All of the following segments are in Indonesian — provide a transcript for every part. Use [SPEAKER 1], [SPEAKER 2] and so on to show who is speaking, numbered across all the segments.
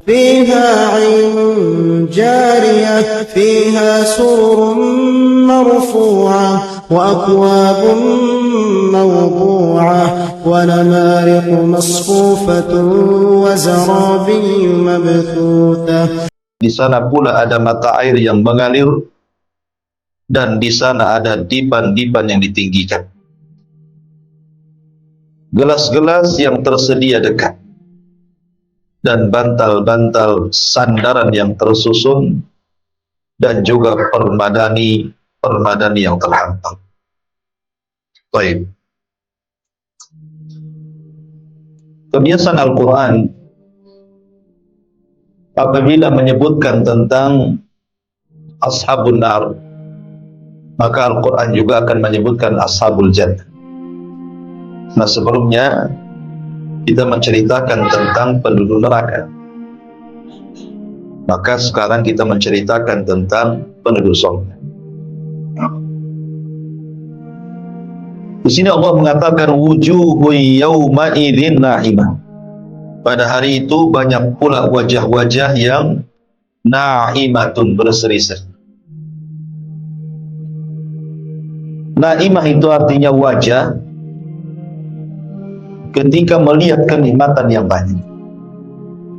[SPEAKER 1] فيها عين جارية فيها سرر مرفوعة وأكواب موضوعة ونمارق مصفوفة وزرابي مبثوثة.
[SPEAKER 2] Di sana pula ada mata air yang mengalir, dan di sana ada dipan-dipan yang ditinggikan. Gelas-gelas yang tersedia dekat, dan bantal-bantal sandaran yang tersusun, dan juga permadani yang terhampang. Baik. Kebiasaan Al-Quran apabila menyebutkan tentang ashabun nar, maka Al-Quran juga akan menyebutkan ashabul jannah. Nah, sebelumnya kita menceritakan tentang penduduk neraka, maka sekarang kita menceritakan tentang penduduk surga. Di sini Allah mengatakan wujuhu yawma idzin na'imah. Pada hari itu banyak pula wajah-wajah yang na'imatun, berseri-seri. Na'imah itu artinya wajah ketika melihat kenikmatan yang banyak.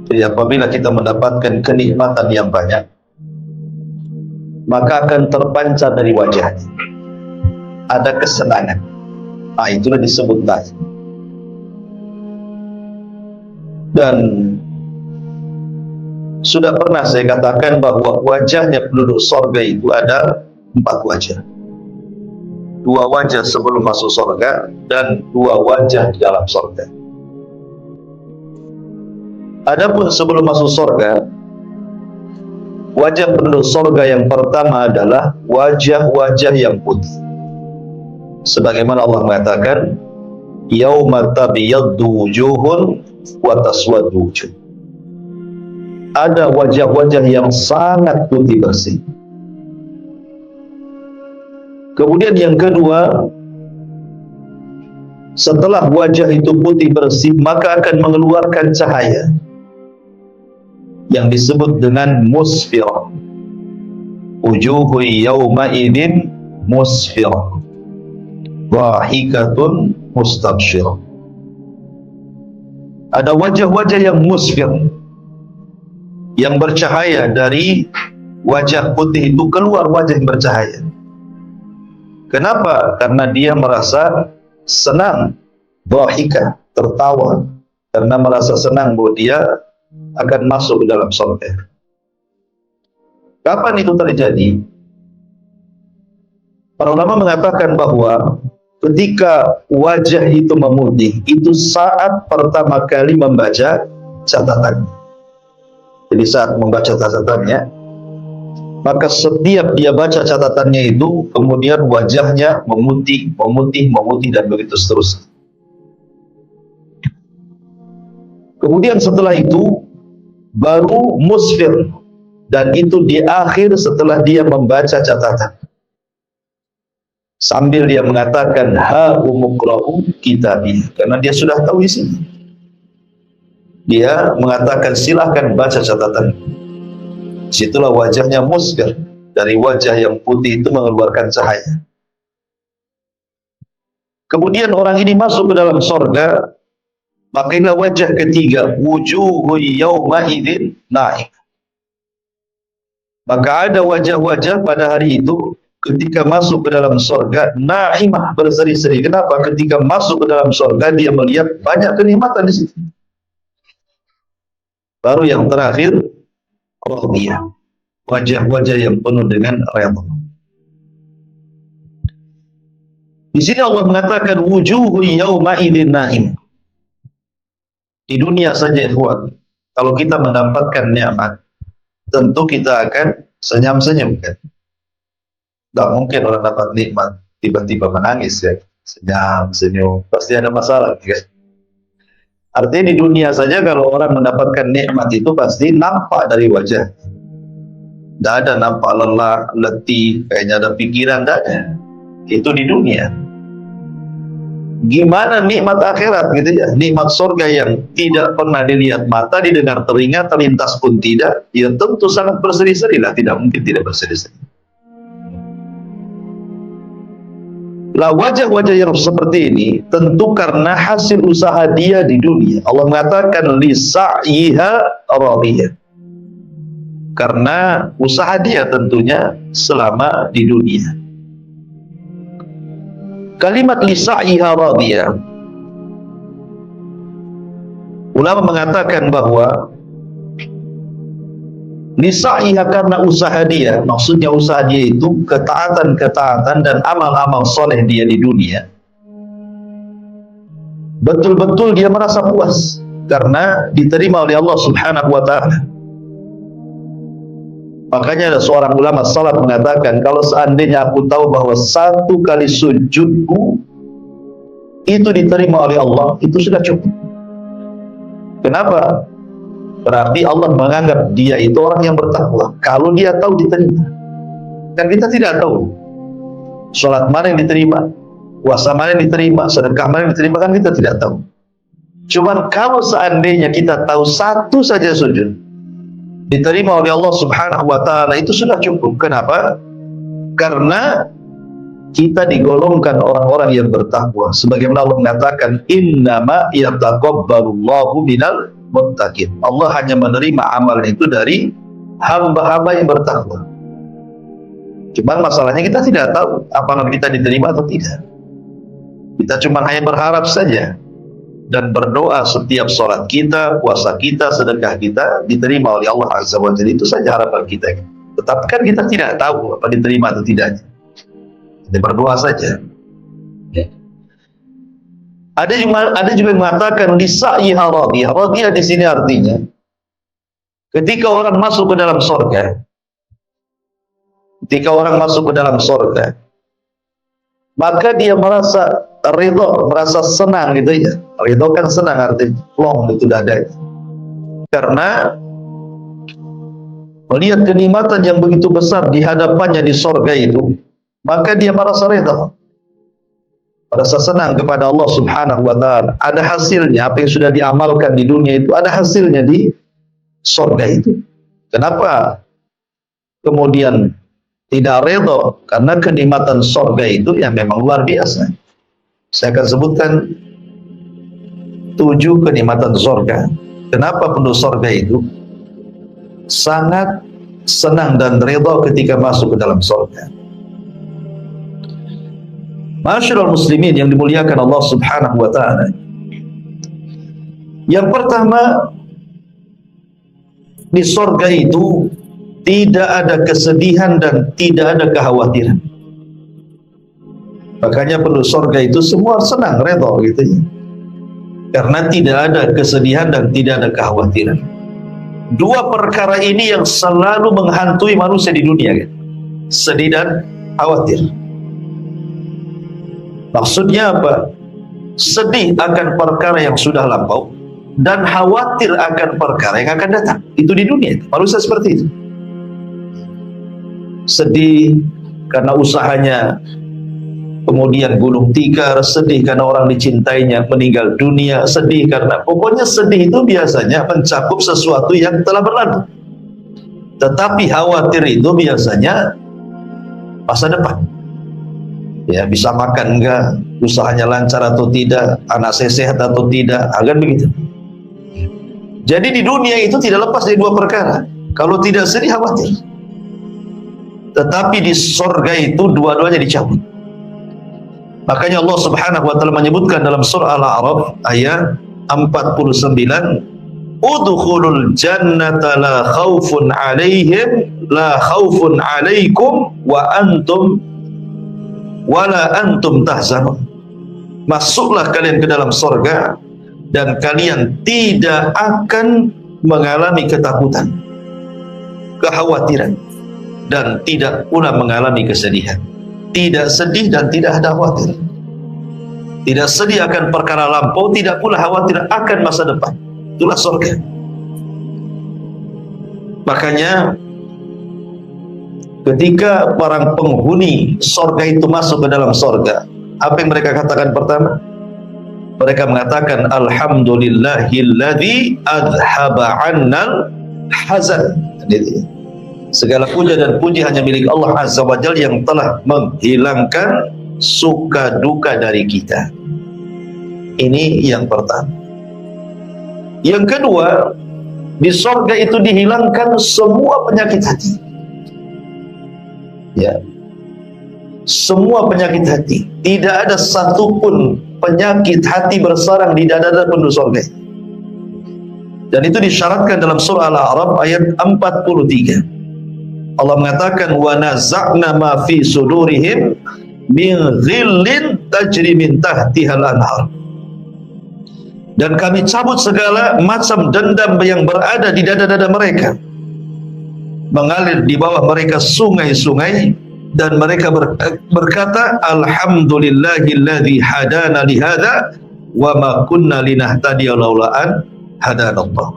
[SPEAKER 2] Jadi apabila kita mendapatkan kenikmatan yang banyak, maka akan terpancar dari wajahnya ada kesenangan. Nah, itulah disebut naim. Dan sudah pernah saya katakan bahwa wajahnya penduduk surga itu ada 4 wajah. 2 wajah sebelum masuk surga dan 2 wajah di dalam surga. Adapun sebelum masuk surga, wajah penduduk surga yang pertama adalah wajah-wajah yang putih. Sebagaimana Allah mengatakan, yauma tabyaddu wujuhun wa taswaddu wujuh. Ada wajah-wajah yang sangat putih bersih. Kemudian yang kedua, setelah wajah itu putih bersih, maka akan mengeluarkan cahaya yang disebut dengan musfirah. Wujuhu yawma idzin musfirah, dhahikatun mustabsyirah. Ada wajah-wajah yang musfir, yang bercahaya. Dari wajah putih itu keluar wajah yang bercahaya. Kenapa? Karena dia merasa senang, dhahikah, tertawa, karena merasa senang bahwa dia akan masuk ke dalam surga. Kapan itu terjadi? Para ulama mengatakan bahwa ketika wajah itu memutih, itu saat pertama kali membaca catatan. Jadi saat membaca catatannya, maka setiap dia baca catatannya itu, kemudian wajahnya memutih, dan begitu seterusnya. Kemudian setelah itu baru musfir, dan itu di akhir setelah dia membaca catatan, sambil dia mengatakan ha umuqra'u kitabi, karena dia sudah tahu isinya. Dia mengatakan silahkan baca catatan. Situlah wajahnya musfir, dari wajah yang putih itu mengeluarkan cahaya. Kemudian orang ini masuk ke dalam surga, maka inilah wajah ketiga, wujuhu yawma idzin na'im. Maka ada wajah-wajah pada hari itu ketika masuk ke dalam surga, na'imah, berseri-seri. Kenapa? Ketika masuk ke dalam surga dia melihat banyak kenikmatan di situ. Baru yang terakhir, radiyah, wajah-wajah yang penuh dengan redha. Di sini Allah mengatakan wujuhu yawma idzin na'im. Di dunia saja, ikhwan, kalau kita mendapatkan nikmat, tentu kita akan senyum-senyum, kan? Tidak mungkin orang dapat nikmat tiba-tiba menangis, ya. Senyum-senyum, pasti ada masalah, kan? Artinya di dunia saja kalau orang mendapatkan nikmat itu pasti nampak dari wajah. Tidak ada nampak lelah, letih, kayaknya ada pikiran, tidak ada. Itu di dunia. Gimana nikmat akhirat gitu ya, nikmat surga yang tidak pernah dilihat mata, didengar telinga, terlintas pun tidak, ya tentu sangat bersedih-sedih lah, tidak mungkin tidak bersedih-sedih. Lah wajah-wajah yang seperti ini tentu karena hasil usaha dia di dunia. Allah mengatakan li sa'yiha radiyah, karena usaha dia tentunya selama di dunia. Kalimat li sa'yiha radiyah, ulama mengatakan bahwa li sa'yiha karena usaha dia, maksudnya usaha dia itu ketaatan-ketaatan dan amal-amal soleh dia di dunia, betul-betul dia merasa puas karena diterima oleh Allah Subhanahu wa ta'ala. Makanya ada seorang ulama salaf mengatakan, kalau seandainya aku tahu bahwa satu kali sujudku itu diterima oleh Allah, itu sudah cukup. Kenapa? Berarti Allah menganggap dia itu orang yang bertakwa kalau dia tahu diterima. Dan kita tidak tahu sholat mana yang diterima, puasa mana yang diterima, sedekah mana yang diterima, kan kita tidak tahu. Cuman kalau seandainya kita tahu satu saja sujud diterima oleh Allah Subhanahu wa ta'ala, itu sudah cukup. Kenapa? Karena kita digolongkan orang-orang yang bertakwa. Sebagaimana Allah mengatakan, innama yataqabbalullahu minal muttaqin. Allah hanya menerima amal itu dari hamba-hamba yang bertakwa. Cuman masalahnya kita tidak tahu apakah kita diterima atau tidak. Kita cuma hanya berharap saja dan berdoa setiap sholat kita, puasa kita, sedekah kita diterima oleh Allah Azza wa Jalla. Itu saja harapan kita. Tetapi kan kita tidak tahu apa diterima atau tidak. Kita berdoa saja. Ya. Ada juga yang mengatakan li sa'yiha radiyah. Radiyah di sini artinya ketika orang masuk ke dalam surga, maka dia merasa ridho, merasa senang gitu ya. Ridho kan senang, artinya long itu dada. Karena melihat kenikmatan yang begitu besar di hadapannya di surga itu, maka dia merasa ridho, merasa senang kepada Allah Subhanahu wa ta'ala. Ada hasilnya, apa yang sudah diamalkan di dunia itu ada hasilnya di surga itu. Kenapa kemudian tidak ridho? Karena kenikmatan surga itu yang memang luar biasa. Saya akan sebutkan 7 kenikmatan surga. Kenapa penduduk surga itu sangat senang dan ridho ketika masuk ke dalam surga. Masyaallah muslimin yang dimuliakan Allah Subhanahu wa ta'ala. Yang pertama, di surga itu tidak ada kesedihan dan tidak ada kekhawatiran. Makanya penduduk surga itu semua senang, redha gitu ya. Karena tidak ada kesedihan dan tidak ada kekhawatiran. 2 perkara ini yang selalu menghantui manusia di dunia, kan? Sedih dan khawatir. Maksudnya apa? Sedih akan perkara yang sudah lampau dan khawatir akan perkara yang akan datang. Itu di dunia, manusia seperti itu. Sedih karena usahanya kemudian gulung tikar, sedih karena orang dicintainya meninggal dunia, sedih karena, pokoknya sedih itu biasanya mencakup sesuatu yang telah berlalu. Tetapi khawatir itu biasanya masa depan. Ya, bisa makan enggak, usahanya lancar atau tidak, anak saya sehat atau tidak, agar begitu. Jadi di dunia itu tidak lepas dari 2 perkara. Kalau tidak sedih, khawatir. Tetapi di surga itu dua-duanya dicabut. Makanya Allah Subhanahu wa ta'ala menyebutkan dalam surah Al-A'raf ayat 49, udkhulul jannata la khaufun 'alaihim la khaufun 'alaikum wa antum tahzanun. Masuklah kalian ke dalam surga dan kalian tidak akan mengalami ketakutan, kekhawatiran, dan tidak pula mengalami kesedihan. Tidak sedih dan tidak ada khawatir. Tidak sedih akan perkara lampau, tidak pula khawatir akan masa depan. Itulah surga. Makanya ketika para penghuni surga itu masuk ke dalam surga, apa yang mereka katakan pertama? Mereka mengatakan alhamdulillahilladzi adhaba 'annal hazan. Segala puja dan puji hanya milik Allah Azza wa Jalla yang telah menghilangkan suka duka dari kita. Ini yang pertama. Yang kedua, di sorga itu dihilangkan semua penyakit hati. Ya, semua penyakit hati. Tidak ada satupun penyakit hati bersarang di dada penduduk sorga. Dan itu disyaratkan dalam surah Al-A'raf ayat 43. Allah mengatakan wa naza'na ma fi sudurihim min ghillin tajri min tahtihal anhar. Dan kami cabut segala macam dendam yang berada di dada-dada mereka, mengalir di bawah mereka sungai-sungai, dan mereka berkata alhamdulillahilladzi hadana lihada wa ma kunna linahtadiya laula an hadanallah.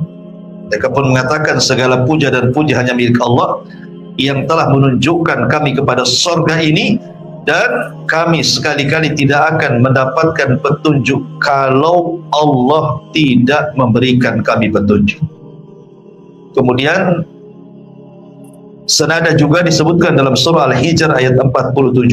[SPEAKER 2] Mereka pun mengatakan segala puja dan puji hanya milik Allah yang telah menunjukkan kami kepada surga ini, dan kami sekali-kali tidak akan mendapatkan petunjuk kalau Allah tidak memberikan kami petunjuk. Kemudian senada juga disebutkan dalam surah Al-Hijr ayat 47,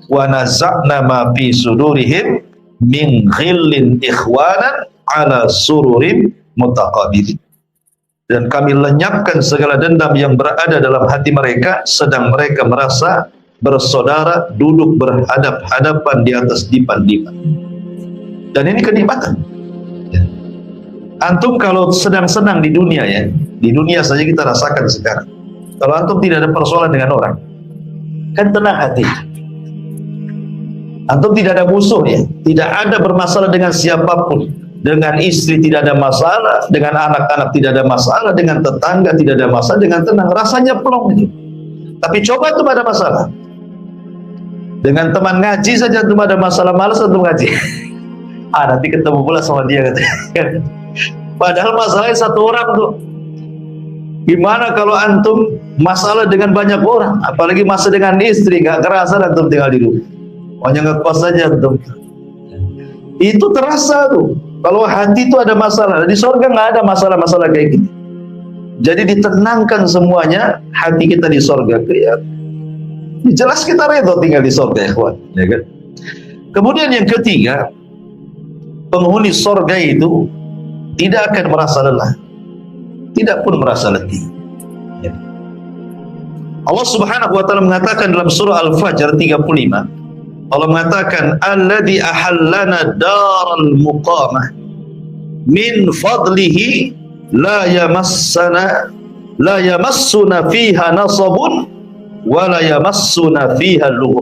[SPEAKER 2] wa naza'na ma fi sudurihim min ghillin ikhwanan ala sururim mutaqabilin. Dan kami lenyapkan segala dendam yang berada dalam hati mereka, sedang mereka merasa bersaudara duduk berhadap-hadapan di atas dipan-dipan. Dan ini kenikmatan. Antum kalau sedang senang di dunia, ya, di dunia saja kita rasakan sekarang. Kalau antum tidak ada persoalan dengan orang, kan tenang hati. Antum tidak ada musuh, ya, tidak ada bermasalah dengan siapapun. Dengan istri tidak ada masalah, dengan anak-anak tidak ada masalah, dengan tetangga tidak ada masalah, dengan tenang, rasanya plong itu. Tapi coba itu ada masalah. Dengan teman ngaji saja itu ada masalah, malas untuk ngaji. Nanti ketemu pula sama dia. Padahal masalahnya satu orang tuh. Gimana kalau antum masalah dengan banyak orang, apalagi masalah dengan istri, gak kerasa antum tinggal di rumah. Hanya ngekos saja antum. Itu terasa tuh. Kalau hati itu ada masalah, di surga nggak ada masalah-masalah kayak gini. Jadi ditenangkan semuanya, hati kita di surga. Ya, jelas kita redho tinggal di surga, ya kawan. Ya kan? Kemudian yang ketiga, penghuni surga itu tidak akan merasa lelah, tidak pun merasa letih. Ya. Allah Subhanahu wa Ta'ala mengatakan dalam surah Al-Fajr 35. Allah mengatakan alladzi ahallana daral muqamah min fadlihi la yamassuna fiha nasabun wa la yamassuna fiha lughub.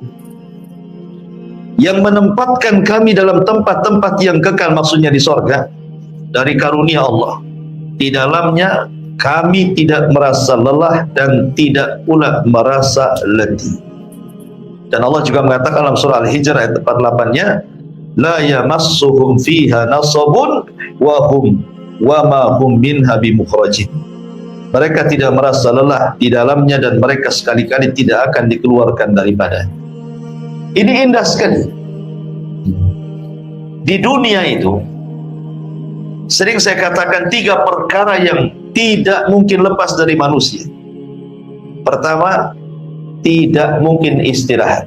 [SPEAKER 2] Yang menempatkan kami dalam tempat-tempat yang kekal, maksudnya di sorga, dari karunia Allah. Di dalamnya kami tidak merasa lelah dan tidak pula merasa letih. Dan Allah juga mengatakan dalam surah Al-Hijr ayat 48-nya, la yamassuhum fiha nasabun wa ma hum minha bimukhrajin. Mereka tidak merasa lelah di dalamnya dan mereka sekali-kali tidak akan dikeluarkan daripada. Ini indah sekali. Di dunia itu sering saya katakan 3 perkara yang tidak mungkin lepas dari manusia. Pertama, tidak mungkin istirahat.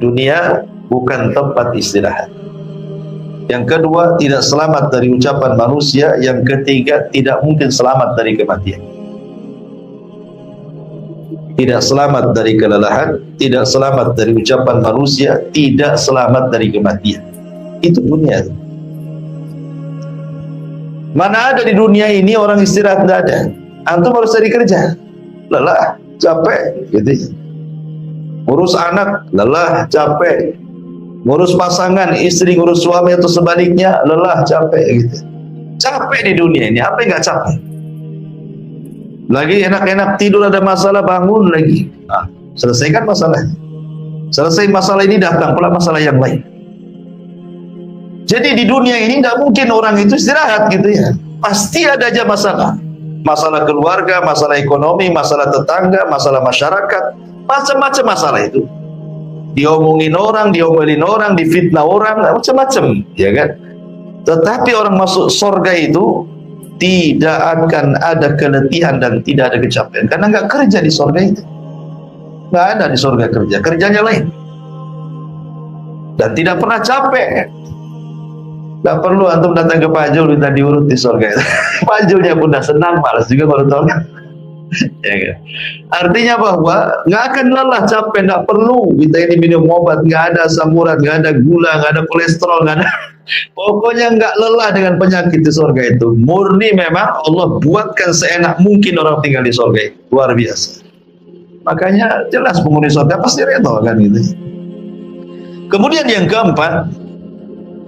[SPEAKER 2] Dunia bukan tempat istirahat. Yang kedua, tidak selamat dari ucapan manusia. Yang ketiga, tidak mungkin selamat dari kematian. Tidak selamat dari kelelahan, tidak selamat dari ucapan manusia, tidak selamat dari kematian. Itu dunia. Mana ada di dunia ini orang istirahat? Tidak ada. Antum harus cari kerja, lelah, capek, gitu. Ngurus anak, lelah, capek. Ngurus pasangan, istri ngurus suami atau sebaliknya, lelah, capek, gitu. Capek di dunia ini, apa yang nggak capek? Lagi enak-enak tidur, ada masalah bangun lagi. Nah, selesaikan masalah. Selesai masalah ini, datang pula masalah yang lain. Jadi di dunia ini tidak mungkin orang itu istirahat, gitu ya. Pasti ada aja masalah. Masalah keluarga, masalah ekonomi, masalah tetangga, masalah masyarakat, macam-macam masalah itu. diomongin orang, diomelin orang, difitnah orang, macam-macam, ya kan? Tetapi orang masuk surga itu tidak akan ada keletihan dan tidak ada kecapean, karena nggak kerja di surga itu. Nggak ada di surga kerja, kerjanya lain. Dan tidak pernah capek. Nggak perlu antum datang ke Pak Jul minta diurut di surga itu. Pak Julnya pun udah senang, malas juga kalau tahu. Ya kan? Artinya bahwa nggak akan lelah, capek, nggak perlu kita ini minum obat, nggak ada asam urat, nggak ada gula, nggak ada kolesterol, nggak ada. Pokoknya nggak lelah dengan penyakit di surga itu. Murni memang Allah buatkan seenak mungkin orang tinggal di surga itu. Luar biasa. Makanya jelas penghuni surga pasti redha kan gitu. Kemudian yang keempat,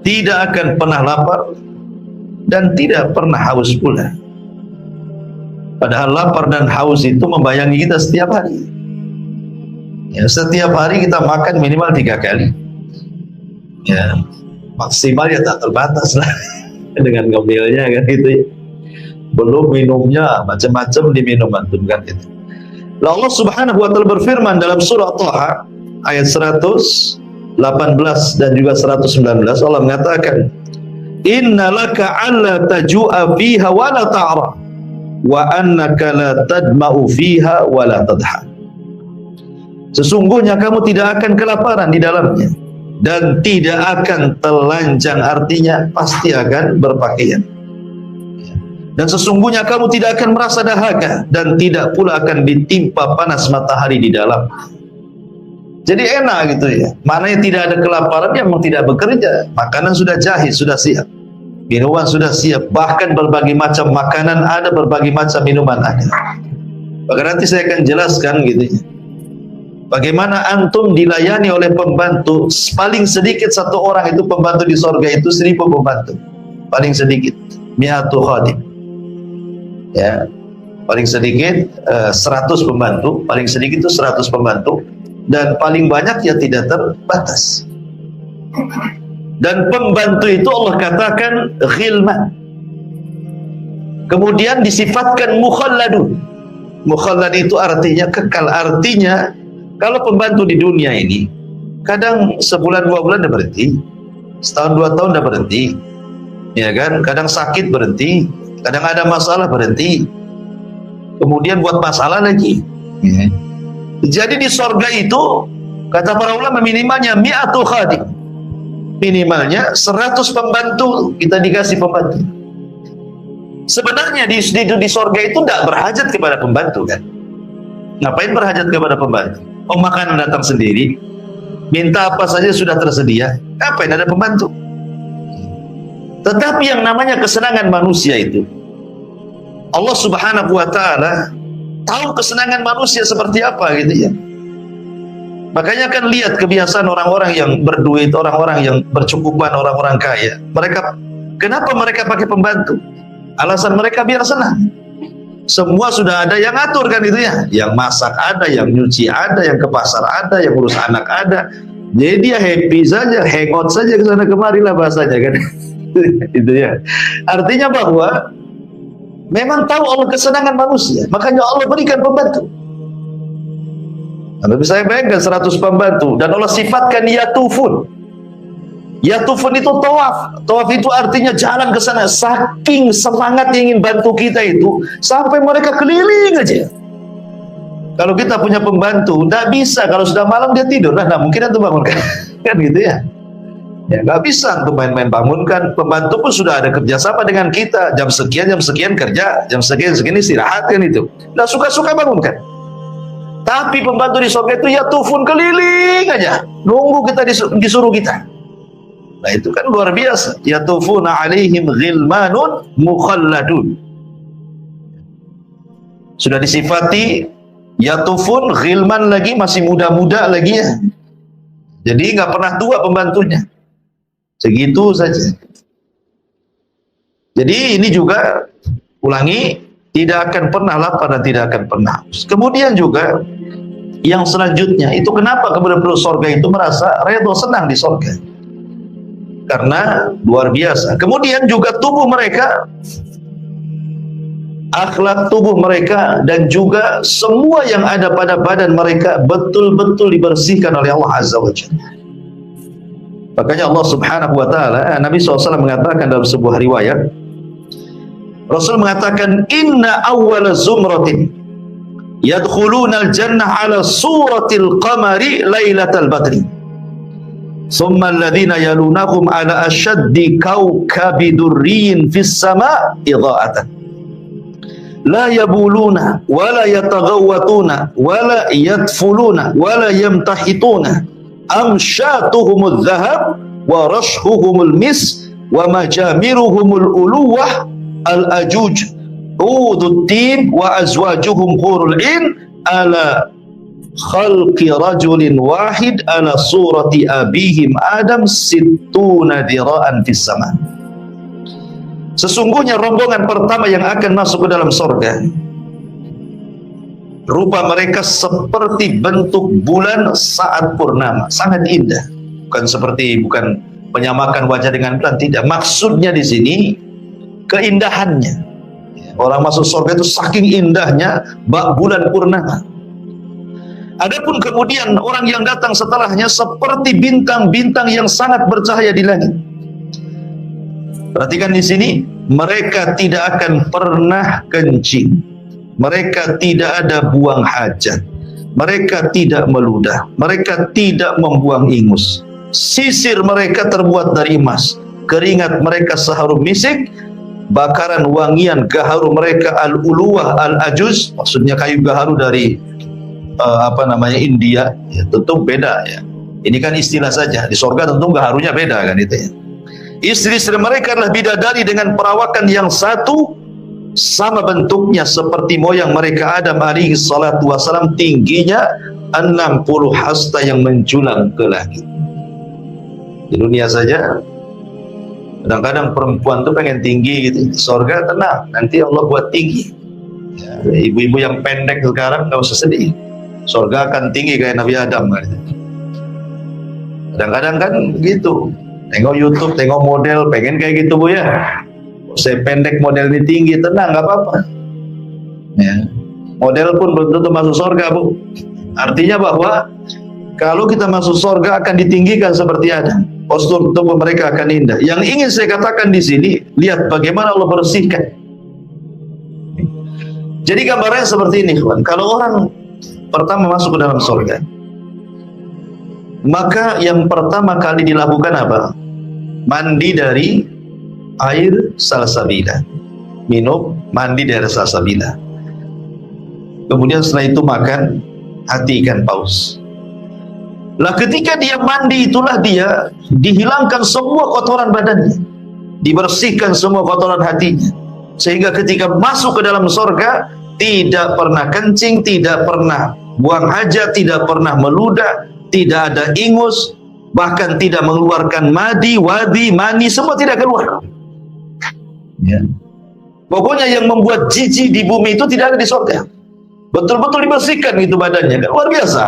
[SPEAKER 2] tidak akan pernah lapar dan tidak pernah haus pula. Padahal lapar dan haus itu membayangi kita setiap hari. Ya, setiap hari kita makan minimal 3 kali. Ya, maksimal ya tak terbatas lah dengan ngemilnya kan gitu ya. Belum minumnya, macam-macam diminum antum kan gitu. Allah Subhanahu wa taala berfirman dalam surah Thaha ayat 118 dan juga 119, Allah mengatakan, "Innalaka alla tajua fiha wa la ta'ra wa annaka la tadma'u fiha wa la tadha." Sesungguhnya kamu tidak akan kelaparan di dalamnya dan tidak akan telanjang, artinya pasti akan berpakaian. Dan sesungguhnya kamu tidak akan merasa dahaga dan tidak pula akan ditimpa panas matahari di dalam. Jadi enak gitu ya. Maknanya tidak ada kelaparan, yang memang tidak bekerja. Makanan sudah jahit, sudah siap. Minuman sudah siap. Bahkan berbagai macam makanan ada, berbagai macam minuman ada. Maka nanti saya akan jelaskan gitu ya. Bagaimana antum dilayani oleh pembantu. Paling sedikit satu orang itu pembantu di surga itu 1000 pembantu. Paling sedikit 100 khadim. Ya, paling sedikit 100 pembantu, paling sedikit itu 100 pembantu, dan paling banyak ya tidak terbatas. Dan pembantu itu Allah katakan ghilman. Kemudian disifatkan mukhalladun. Mukhallad itu artinya kekal, artinya kalau pembantu di dunia ini kadang sebulan 2 bulan udah berhenti, setahun 2 tahun udah berhenti, ya kan? Kadang sakit berhenti, kadang ada masalah berhenti, kemudian buat masalah lagi. Jadi di sorga itu kata para ulama minimalnya 100 khadim, minimalnya 100 pembantu kita dikasih pembantu. Sebenarnya di sorga itu tidak berhajat kepada pembantu kan? Ngapain berhajat kepada pembantu? Oh, makanan datang sendiri, minta apa saja sudah tersedia, ngapain ada pembantu? Tetapi yang namanya kesenangan manusia itu, Allah Subhanahu wa taala tahu kesenangan manusia seperti apa gitu ya. Makanya kan lihat kebiasaan orang-orang yang berduit, orang-orang yang bercukupan, orang-orang kaya. Kenapa mereka pakai pembantu? Alasan mereka biar senang. Semua sudah ada yang ngatur kan itu ya. Yang masak ada, yang nyuci ada, yang ke pasar ada, yang urus anak ada. Jadi dia happy saja, hangout saja ke sana kemari lah bahasanya kan. Itu ya. Artinya bahwa memang tahu Allah kesenangan manusia, makanya Allah berikan pembantu. Anda bisa bayangkan 100 pembantu, dan Allah sifatkan yatufun. Yatufun itu tawaf. Tawaf itu artinya jalan ke sana. Saking semangat ingin bantu kita itu, sampai mereka keliling aja. Kalau kita punya pembantu, tidak bisa. Kalau sudah malam dia tidur, nah mungkin itu bangunkan. Kan gitu ya. Ya nggak bisa untuk main-main bangunkan. Pembantu pun sudah ada kerjasama dengan kita. Jam sekian kerja, jam sekian istirahat kan itu. Nah suka-suka bangunkan. Tapi pembantu di surga itu ya tufun keliling aja, nunggu kita disuruh kita. Nah itu kan luar biasa. Ya tufuna alaihim ghilmanun mukhalladun. Sudah disifati ya tufun, ghilman lagi, masih muda-muda lagi ya. Jadi nggak pernah tua pembantunya. Segitu saja. Jadi ini juga ulangi, tidak akan pernah lapar dan tidak akan pernah haus. Kemudian juga yang selanjutnya itu kenapa kemudian penduduk surga itu merasa redha, senang di surga? Karena luar biasa. Kemudian juga tubuh mereka akhlak tubuh mereka, dan juga semua yang ada pada badan mereka betul-betul dibersihkan oleh Allah Azza wa Jalla. Makanya Allah Subhanahu wa taala, Nabi SAW mengatakan dalam sebuah riwayat, Rasul mengatakan, inna awwala zumratin yadkhuluna al-jannah ala suratil qamari lailatal badri, thumma alladhina yalunahum ala ashaddi kawkabi durriyin fis sama' idha'atan la yabuluna wala yataghawwatuna wala yadfuluna wala yamtahituna amsyatuhumul dhahab wa rashhuhumul mis wa majamiruhumul uluwah al-ajuj udud tin wa azwajuhum hurul in ala khalqi rajulin wahid ala surati abihim Adam sittuna dira'an fis sama. Sesungguhnya rombongan pertama yang akan masuk ke dalam sorga, rupa mereka seperti bentuk bulan saat purnama, sangat indah. Bukan menyamakan wajah dengan bulan, tidak. Maksudnya di sini keindahannya. Orang masuk surga itu saking indahnya bak bulan purnama. Adapun kemudian orang yang datang setelahnya seperti bintang-bintang yang sangat bercahaya di langit. Perhatikan di sini, mereka tidak akan pernah kencing. Mereka tidak ada buang hajat, mereka tidak meludah, mereka tidak membuang ingus. Sisir mereka terbuat dari emas, keringat mereka seharum misik, bakaran wangian gaharu mereka al-uluwah al-ajuz, maksudnya kayu gaharu dari India, ya, tentu beda ya. Ini kan istilah saja, di surga tentu gaharunya beda kan itu ya. Istri-istri mereka adalah bidadari dengan perawakan yang satu, sama bentuknya seperti moyang mereka Adam alaihi salatu wasalam, tingginya 60 hasta yang menjulang ke langit. Di dunia saja kadang-kadang perempuan tuh pengen tinggi gitu, di surga tenang, nanti Allah buat tinggi ya. Ibu-ibu yang pendek sekarang nggak usah sedih, surga akan tinggi kayak Nabi Adam gitu. Kadang-kadang kan gitu, tengok YouTube, tengok model, pengen kayak gitu Bu ya, saya pendek model ini tinggi, tenang nggak apa-apa ya. Model pun belum tentu masuk surga Bu. Artinya bahwa kalau kita masuk surga akan ditinggikan seperti Adam, postur tubuh mereka akan indah. Yang ingin saya katakan di sini, lihat bagaimana Allah bersihkan. Jadi gambarnya seperti ini, kawan. Kalau orang pertama masuk ke dalam surga, maka yang pertama kali dilakukan apa? Mandi dari air salsabila, minum, mandi dari salsabila. Kemudian setelah itu makan hati ikan paus. Lah ketika dia mandi, itulah dia dihilangkan semua kotoran badannya, dibersihkan semua kotoran hatinya, sehingga ketika masuk ke dalam surga tidak pernah kencing, tidak pernah buang hajat, tidak pernah meludah, tidak ada ingus, bahkan tidak mengeluarkan madi, wadi, mani, semua tidak keluar ya. Pokoknya yang membuat jijik di bumi itu tidak ada di surga, betul-betul dibersihkan gitu badannya, kan luar biasa.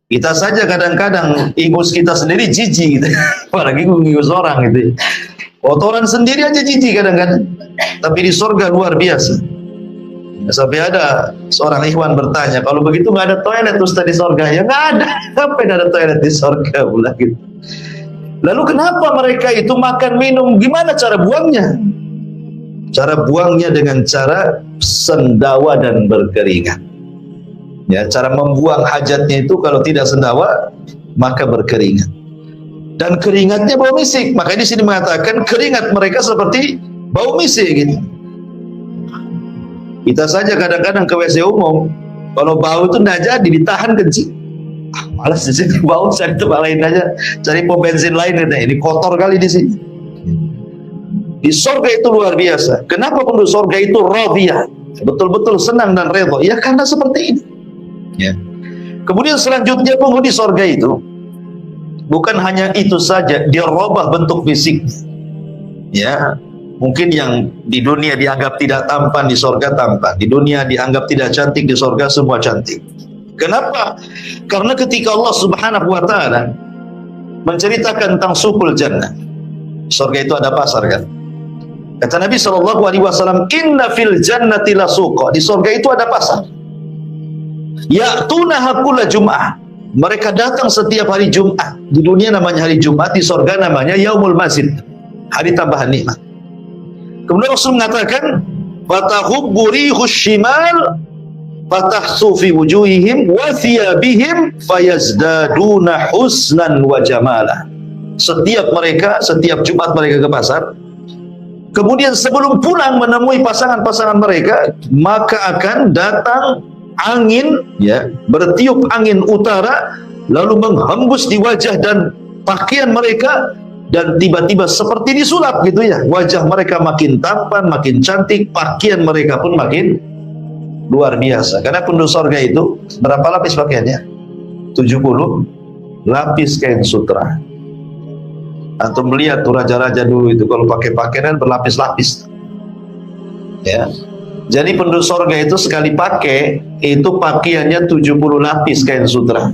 [SPEAKER 2] Kita saja kadang-kadang ingus kita sendiri jijik gitu, apalagi ingus orang gitu. Kotoran sendiri aja jijik kadang-kadang, tapi di surga luar biasa. Sampai ada seorang ikhwan bertanya, kalau begitu nggak ada toilet Ustaz di surga? Ya nggak ada, ngapain ada toilet di surga pula gitu. Lalu kenapa mereka itu makan minum, gimana cara buangnya? Cara buangnya dengan cara sendawa dan berkeringat. Ya, cara membuang hajatnya itu kalau tidak sendawa maka berkeringat. Dan keringatnya bau misik. Makanya di sini mengatakan keringat mereka seperti bau misik gitu. Kita saja kadang-kadang ke WC umum, kalau bau itu nggak jadi ditahan kencing. Malas di sini bau, cari tempat lain aja, cari pom bensin lain gitu. Ini kotor kali di sini. Di surga itu luar biasa. Kenapa penduduk surga itu radiyah, betul-betul senang dan redha? Ya karena seperti ini. Ya. Kemudian selanjutnya penghuni surga itu bukan hanya itu saja, dia robah bentuk fisik. Ya, mungkin yang di dunia dianggap tidak tampan, di surga tampan. Di dunia dianggap tidak cantik, di surga semua cantik. Kenapa? Karena ketika Allah Subhanahu wa taala menceritakan tentang sukul jannah, surga itu ada pasar kan? Kata Nabi SAW, inna fil jannati lasuqa, di surga itu ada pasar. Ya'tunaha kulla jum'ah, mereka datang setiap hari Jumat. Di dunia namanya hari Jumat, di surga namanya yaumul mazid, hari tambahan nikmat. Kemudian Rasul mengatakan, fatahubbu rihus shimal fatahsu fi wujuhihim wa thiyabihim fayazdaduna husnan wa jamala. Setiap Jumat mereka ke pasar, kemudian sebelum pulang menemui pasangan-pasangan mereka, maka akan datang angin, ya, bertiup angin utara, lalu menghembus di wajah dan pakaian mereka, dan tiba-tiba seperti disulap gitu ya, wajah mereka makin tampan, makin cantik, pakaian mereka pun makin luar biasa. Karena penduduk surga itu berapa lapis pakaiannya? 70 lapis kain sutra. Antum melihat tuh raja-raja dulu itu kalau pakai pakaian berlapis-lapis, ya. Jadi penduduk surga itu sekali pakai itu pakaiannya 70 lapis kain sutra.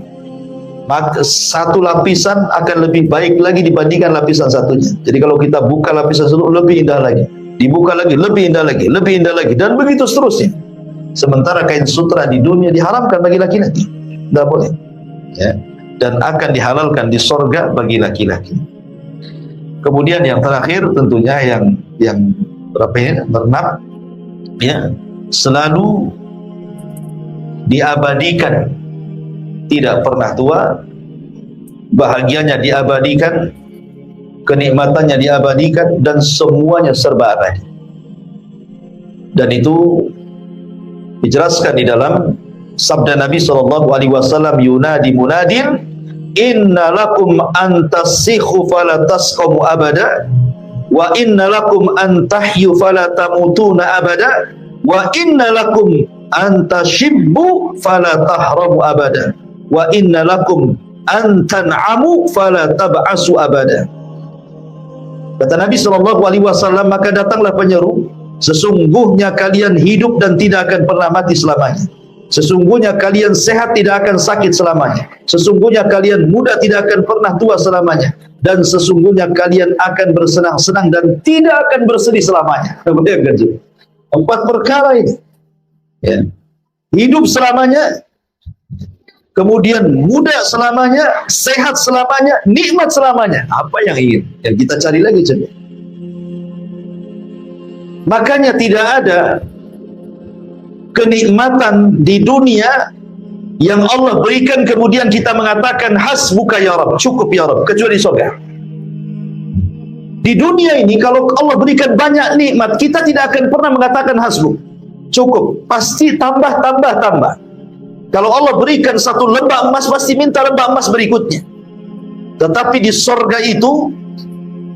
[SPEAKER 2] Maka satu lapisan akan lebih baik lagi dibandingkan lapisan satunya. Jadi kalau kita buka lapisan satu lebih indah lagi, dibuka lagi lebih indah lagi, lebih indah lagi, dan begitu seterusnya. Sementara kain sutra di dunia diharamkan bagi laki-laki, tidak boleh, ya. Dan akan dihalalkan di surga bagi laki-laki. Kemudian yang terakhir tentunya yang berapa ini? Bernaf, ya, selalu diabadikan, tidak pernah tua, bahagianya diabadikan, kenikmatannya diabadikan, dan semuanya serba abadi. Dan itu dijelaskan di dalam sabda Nabi SAW, yunadi munadin, inna lakum antasikhu falatasqamu abada, wa inna lakum antahyu falatamutuna abada, wa inna lakum antashibbu falatahramu abada, wa inna lakum antan'amu falatab'asu abada. Kata Nabi SAW, maka datanglah penyeru, sesungguhnya kalian hidup dan tidak akan pernah mati selamanya. Sesungguhnya kalian sehat, tidak akan sakit selamanya. Sesungguhnya kalian muda, tidak akan pernah tua selamanya. Dan sesungguhnya kalian akan bersenang-senang dan tidak akan bersedih selamanya. Empat perkara ini, ya. Hidup selamanya, kemudian muda selamanya, sehat selamanya, nikmat selamanya. Apa yang ingin? Ya kita cari lagi coba. Makanya tidak ada kenikmatan di dunia yang Allah berikan kemudian kita mengatakan hasbuka ya Rabb, cukup ya Rabb, kecuali surga. Di dunia ini kalau Allah berikan banyak nikmat, kita tidak akan pernah mengatakan hasbuk, cukup, pasti tambah. Kalau Allah berikan satu lembah emas, pasti minta lembah emas berikutnya. Tetapi di surga itu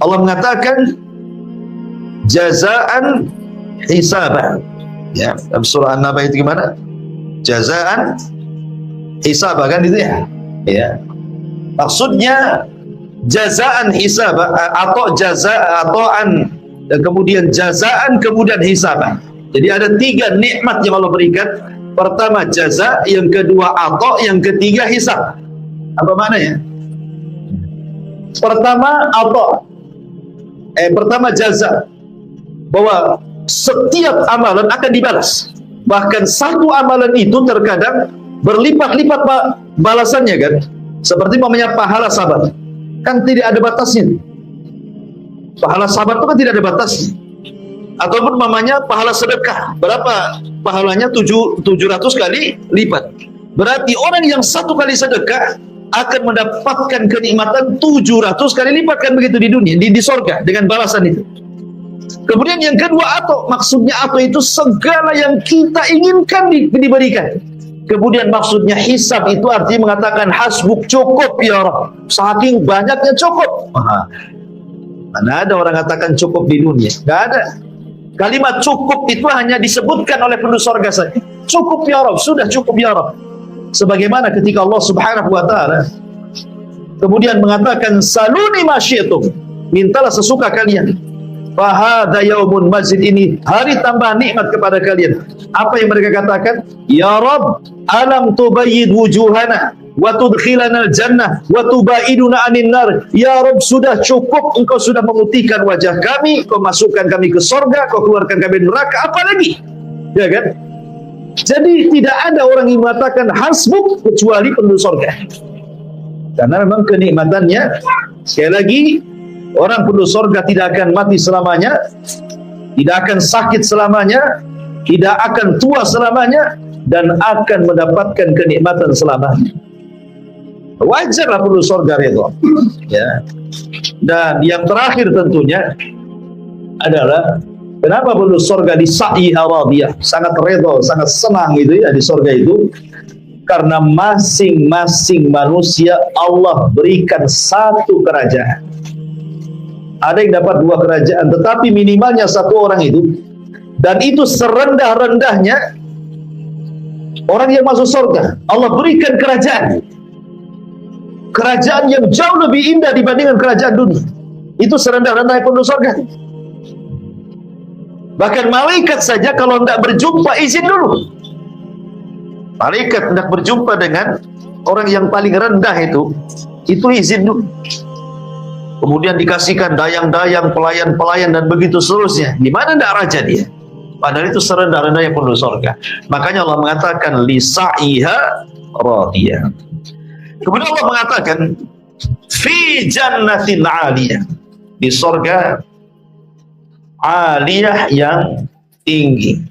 [SPEAKER 2] Allah mengatakan jazaan hisaban. Ya, dalam surah An-Naba itu gimana? Jazaan hisab, kan itu ya? Ya. Maksudnya jazaan hisab atau jazaan, dan kemudian jazaan, kemudian hisaban. Jadi ada tiga nikmat yang Allah berikan. Pertama jaza, yang kedua atau, yang ketiga hisab. Apa maknanya? Pertama atau, pertama jaza, bahwa setiap amalan akan dibalas. Bahkan satu amalan itu terkadang berlipat-lipat balasannya, kan? Seperti namanya pahala sabar, kan tidak ada batasnya. Pahala sabar itu kan tidak ada batasnya. Ataupun namanya pahala sedekah, berapa pahalanya? 700 kali lipat. Berarti orang yang satu kali sedekah akan mendapatkan kenikmatan 700 kali lipat, kan begitu di dunia, di surga dengan balasan itu. Kemudian yang kedua atau, maksudnya atau itu segala yang kita inginkan diberikan. Kemudian maksudnya hisab itu artinya mengatakan hasbuk, cukup ya Rabb, saking banyaknya cukup. Mana ada orang katakan cukup di dunia? Tidak ada. Kalimat cukup itu hanya disebutkan oleh penduduk surga saja. Cukup ya Rabb, sudah cukup ya Rabb. Sebagaimana ketika Allah Subhanahu wa taala kemudian mengatakan saluni ma syi'tum, mintalah sesuka kalian. Fahadha yaumun mazid, ini hari tambah nikmat kepada kalian. Apa yang mereka katakan? Ya Rabb, alam tubayyid wujuhana, wa tudkhilana al-jannah wa tubaiduna 'anil nar. Ya Rabb, sudah cukup, engkau sudah memutihkan wajah kami, kau masukkan kami ke surga, kau keluarkan kami dari neraka, apa lagi? Ya kan? Jadi tidak ada orang yang mengatakan hasbuk kecuali penduduk surga. Karena memang kenikmatannya, sekali lagi, orang penduduk surga tidak akan mati selamanya, tidak akan sakit selamanya, tidak akan tua selamanya, dan akan mendapatkan kenikmatan selamanya. Wajarlah penduduk surga itu. Ya. Dan yang terakhir tentunya adalah kenapa penduduk surga di sa'iha radiyah, sangat redha, sangat senang itu ya di surga itu, karena masing-masing manusia Allah berikan satu kerajaan. Ada yang dapat dua kerajaan, tetapi minimalnya satu orang itu, dan itu serendah-rendahnya orang yang masuk surga, Allah berikan kerajaan. Kerajaan yang jauh lebih indah dibandingkan kerajaan dunia. Itu serendah-rendahnya penduduk surga. Bahkan malaikat saja kalau tidak berjumpa izin dulu. Malaikat hendak berjumpa dengan orang yang paling rendah itu izin dulu. Kemudian dikasihkan dayang-dayang, pelayan-pelayan, dan begitu seterusnya. Di mana tidak raja dia? Padahal itu serendah-rendahnya penduduk surga. Makanya Allah mengatakan li sa'iha radiyah. Kemudian Allah mengatakan fi jannatin 'aliyah, di surga aliyah yang tinggi.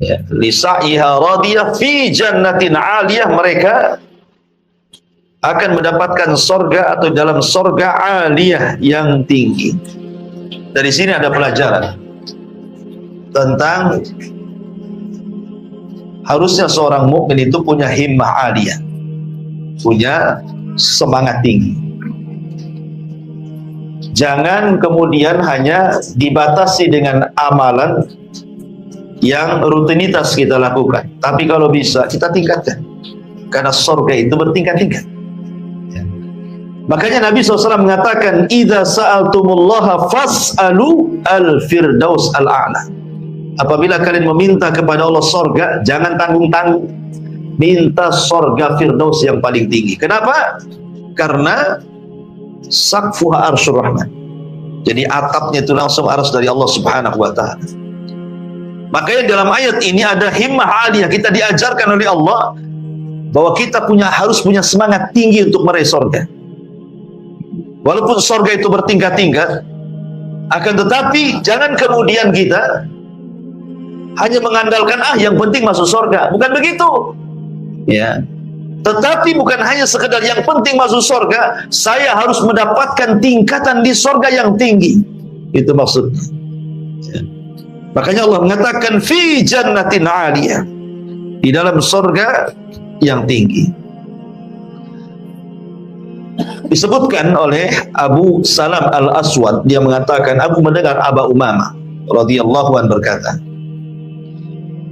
[SPEAKER 2] Ya, li sa'iha radiyah fi jannatin 'aliyah, mereka akan mendapatkan surga atau dalam surga aliyah yang tinggi. Dari sini ada pelajaran tentang harusnya seorang mukmin itu punya himmah aliyah, punya semangat tinggi. Jangan kemudian hanya dibatasi dengan amalan yang rutinitas kita lakukan, tapi kalau bisa kita tingkatkan, karena surga itu bertingkat-tingkat. Makanya Nabi SAW mengatakan, idza sa'altumullaha fas'alu al-firdaus al-a'la. Apabila kalian meminta kepada Allah surga, jangan tanggung-tanggung, minta surga firdaus yang paling tinggi. Kenapa? Karena saqfuha arsyur rahman. Jadi atapnya itu langsung arsy dari Allah Subhanahu wa ta'ala. Makanya dalam ayat ini ada himmah aliyah, kita diajarkan oleh Allah bahwa kita harus punya semangat tinggi untuk meraih surga. Walaupun surga itu bertingkat-tingkat, akan tetapi jangan kemudian kita hanya mengandalkan yang penting masuk surga. Bukan begitu. Ya. Tetapi bukan hanya sekedar yang penting masuk surga, saya harus mendapatkan tingkatan di surga yang tinggi. Itu maksudnya. Ya. Makanya Allah mengatakan fi jannatin 'aliyah, di dalam surga yang tinggi. Disebutkan oleh Abu Salam Al-Aswad, dia mengatakan, aku mendengar Aba Umamah radhiyallahu anhu berkata,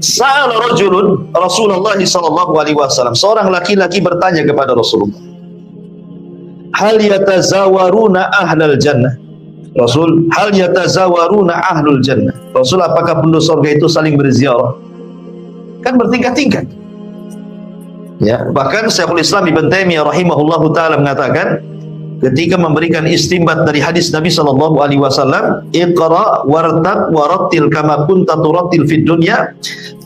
[SPEAKER 2] sa'ala rajulun Rasulullah sallallahu alaihi wasallam, seorang laki-laki bertanya kepada Rasulullah, hal yatazawaruna ahlal jannah, Rasul, hal yatazawaruna ahlul jannah, Rasul, apakah penduduk surga itu saling berziarah? Kan bertingkat-tingkat. Ya, bahkan Syekhul Islam Ibn Taimiyah rahimahullahu taala mengatakan ketika memberikan istinbat dari hadis Nabi sallallahu alaihi wasallam, iqra wartab warattil kama kunta turattil fid dunya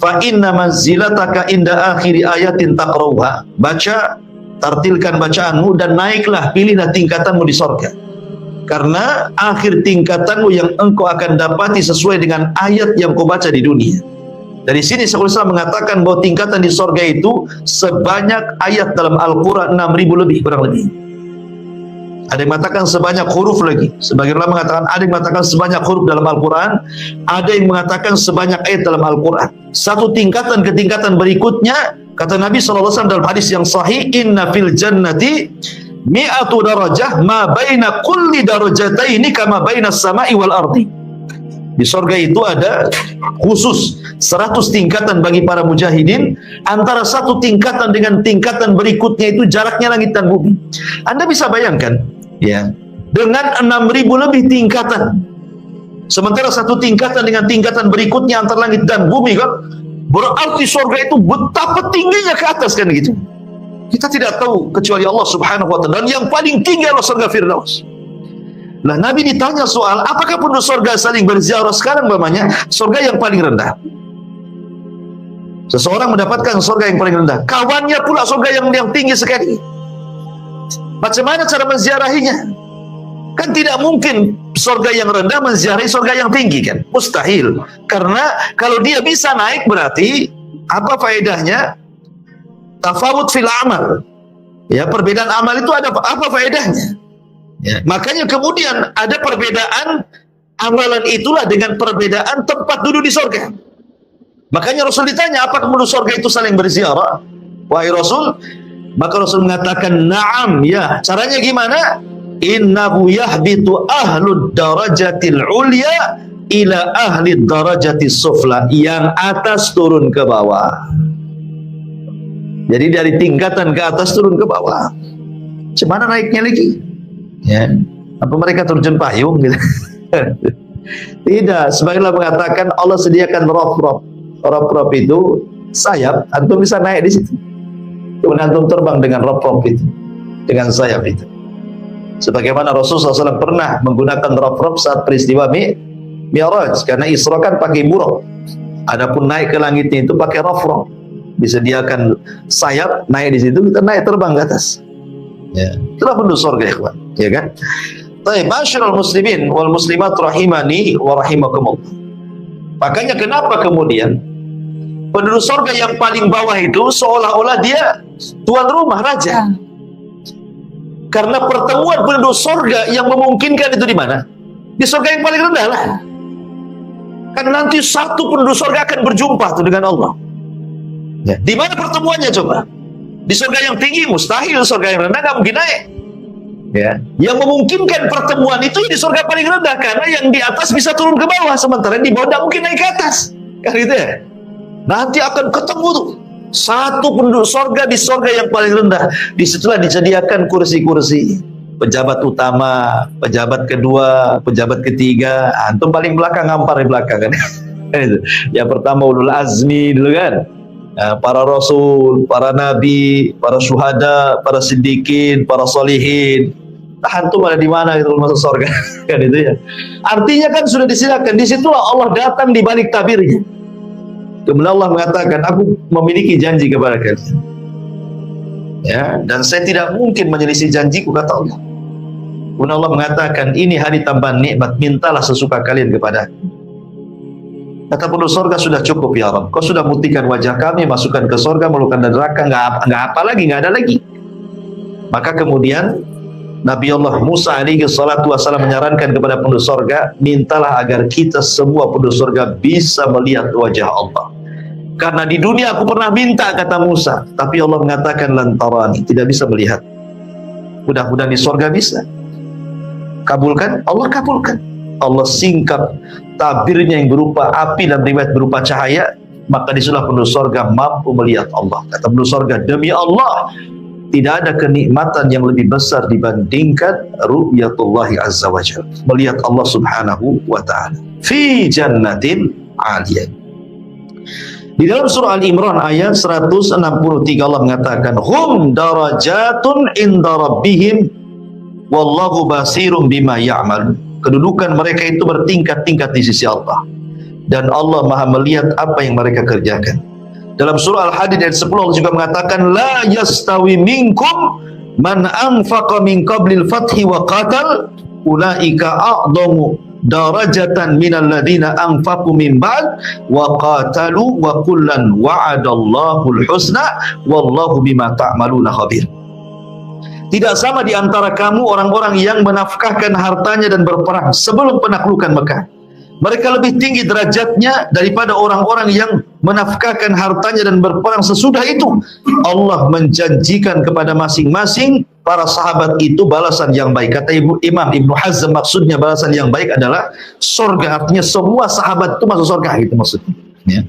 [SPEAKER 2] fa inna manzilataka inda akhiri ayatin taqrauha. Baca, tartilkan bacaanmu dan naiklah, pilihlah tingkatanmu di surga, karena akhir tingkatanmu yang engkau akan dapati sesuai dengan ayat yang kau baca di dunia. Dari sini Syekhul Islam mengatakan bahwa tingkatan di surga itu sebanyak ayat dalam Al-Quran 6.000 lebih, kurang lebih. Ada yang mengatakan sebanyak huruf lagi. Sebagian ulama mengatakan, ada yang mengatakan sebanyak huruf dalam Al-Quran, ada yang mengatakan sebanyak ayat dalam Al-Quran. Satu tingkatan ke tingkatan berikutnya, kata Nabi SAW dalam hadis yang sahih, inna fil jannati mi'atu darajah ma baina kulli darajataini kama baina samai wal ardi. Di surga itu ada khusus 100 tingkatan bagi para mujahidin. Antara satu tingkatan dengan tingkatan berikutnya itu jaraknya langit dan bumi. Anda bisa bayangkan, ya, dengan 6.000 lebih tingkatan. Sementara satu tingkatan dengan tingkatan berikutnya antara langit dan bumi, kan? Berarti surga itu betapa tingginya ke atas, kan gitu. Kita tidak tahu kecuali Allah Subhanahu wa taala, dan yang paling tinggi adalah surga Firdaus. Nah, Nabi ditanya soal apakah penduduk surga saling berziarah. Sekarang namanya surga yang paling rendah. Seseorang mendapatkan surga yang paling rendah, kawannya pula surga yang tinggi sekali. Macam mana cara menziarahinya? Kan tidak mungkin surga yang rendah menziarahi surga yang tinggi, kan? Mustahil. Karena kalau dia bisa naik, berarti apa faedahnya? Tafawut fil amal. Ya, perbedaan amal itu ada apa faedahnya? Ya, makanya kemudian ada perbedaan amalan itulah dengan perbedaan tempat duduk di surga. Makanya Rasul ditanya, apakah penduduk surga itu saling berziarah? Wahai Rasul, maka Rasul mengatakan, na'am, ya. Caranya gimana? Innahu yahbitu ahlud darajatil ulya ila ahli darajatis sufla. Yang atas turun ke bawah. Jadi dari tingkatan ke atas turun ke bawah. Gimana naiknya lagi? Ya, apa mereka terjun payung gitu? Tidak. Sebagaimana mengatakan Allah sediakan rob-rob. Rob-rob itu sayap. Antum bisa naik di situ. Kemudian antum terbang dengan rob-rob itu, dengan sayap itu. Sebagaimana Rasulullah SAW pernah menggunakan rob-rob saat peristiwa Mi'raj, karena Isra kan pakai buruk. Adapun naik ke langitnya itu pakai rob-rob. Disediakan sayap, naik di situ, kita naik terbang ke atas. Ya, itulah penduduk surga, ikhwan, ya kan? Baik, masyarul muslimin wal muslimat rahimani wa rahimakumullah. Makanya kenapa kemudian penduduk surga yang paling bawah itu seolah-olah dia tuan rumah, raja? Karena pertemuan penduduk surga yang memungkinkan itu di mana? Di surga yang paling rendah lah. Karena nanti satu penduduk surga akan berjumpa tuh dengan Allah. Ya. Di mana pertemuannya coba? Di surga yang tinggi mustahil, surga yang rendah nggak mungkin naik. Ya. Yang memungkinkan pertemuan itu di surga paling rendah, karena yang di atas bisa turun ke bawah, sementara di bawah nggak mungkin naik ke atas. Kan gitu ya? Nanti akan ketemu tuh satu penduduk surga di surga yang paling rendah. Disitulah disediakan kursi-kursi pejabat utama, pejabat kedua, pejabat ketiga. Antum paling belakang, ngampar di belakang kan. Yang pertama ulul azmi dulu kan. Para rasul, para nabi, para syuhada, para siddiqin, para solihin. Antum ada di mana itu masuk surga? Kan itu ya. Artinya kan sudah disilakan. Disitulah Allah datang di balik tabirnya. Kemudian Allah mengatakan, aku memiliki janji kepada kalian. Ya, dan saya tidak mungkin menyelisih janjiku, kata Allah. Kemudian Allah mengatakan, ini hari tambahan nikmat, mintalah sesuka kalian kepada aku. Kata penduduk surga, sudah cukup ya Rabb. Kau sudah putihkan wajah kami, masukkan ke surga, melukan dan neraka, nggak apa lagi, nggak ada lagi. Maka kemudian Nabi Allah Musa alaihi salatu wassalam menyarankan kepada penduduk surga, mintalah agar kita semua penduduk surga bisa melihat wajah Allah. Karena di dunia aku pernah minta, kata Musa, tapi Allah mengatakan lantarani, tidak bisa melihat. Mudah-mudahan di surga bisa. Kabulkan? Allah kabulkan. Allah singkap tabirnya yang berupa api dan riwayat berupa cahaya, maka disitulah penduduk surga mampu melihat Allah. Kata penduduk surga, demi Allah, tidak ada kenikmatan yang lebih besar dibandingkan ru'yatullahi azza wa jalla, melihat Allah subhanahu wa ta'ala fi jannatin aliyah. Di dalam surah Al-Imran ayat 163 Allah mengatakan, hum darajatun inda rabbihim wallahu basirum bima ya'malun. Kedudukan mereka itu bertingkat-tingkat di sisi Allah, dan Allah maha melihat apa yang mereka kerjakan. Dalam surah Al-Hadid ayat 10 Allah juga mengatakan, la yastawi minkum man anfaqa min qablil fathi wa qatal ulaika a'dhamu darajatan minal ladina anfaqu min ba'd wa qatalu wa kullan wa'adallahu al-husna wallahu bima ta'maluna khabir. Tidak sama di antara kamu orang-orang yang menafkahkan hartanya dan berperang sebelum penaklukan Mekah. Mereka lebih tinggi derajatnya daripada orang-orang yang menafkahkan hartanya dan berperang sesudah itu. Allah menjanjikan kepada masing-masing para sahabat itu balasan yang baik. Kata Imam Ibnu Hazm, maksudnya balasan yang baik adalah surga. Artinya semua sahabat itu masuk surga, gitu maksudnya. Ya.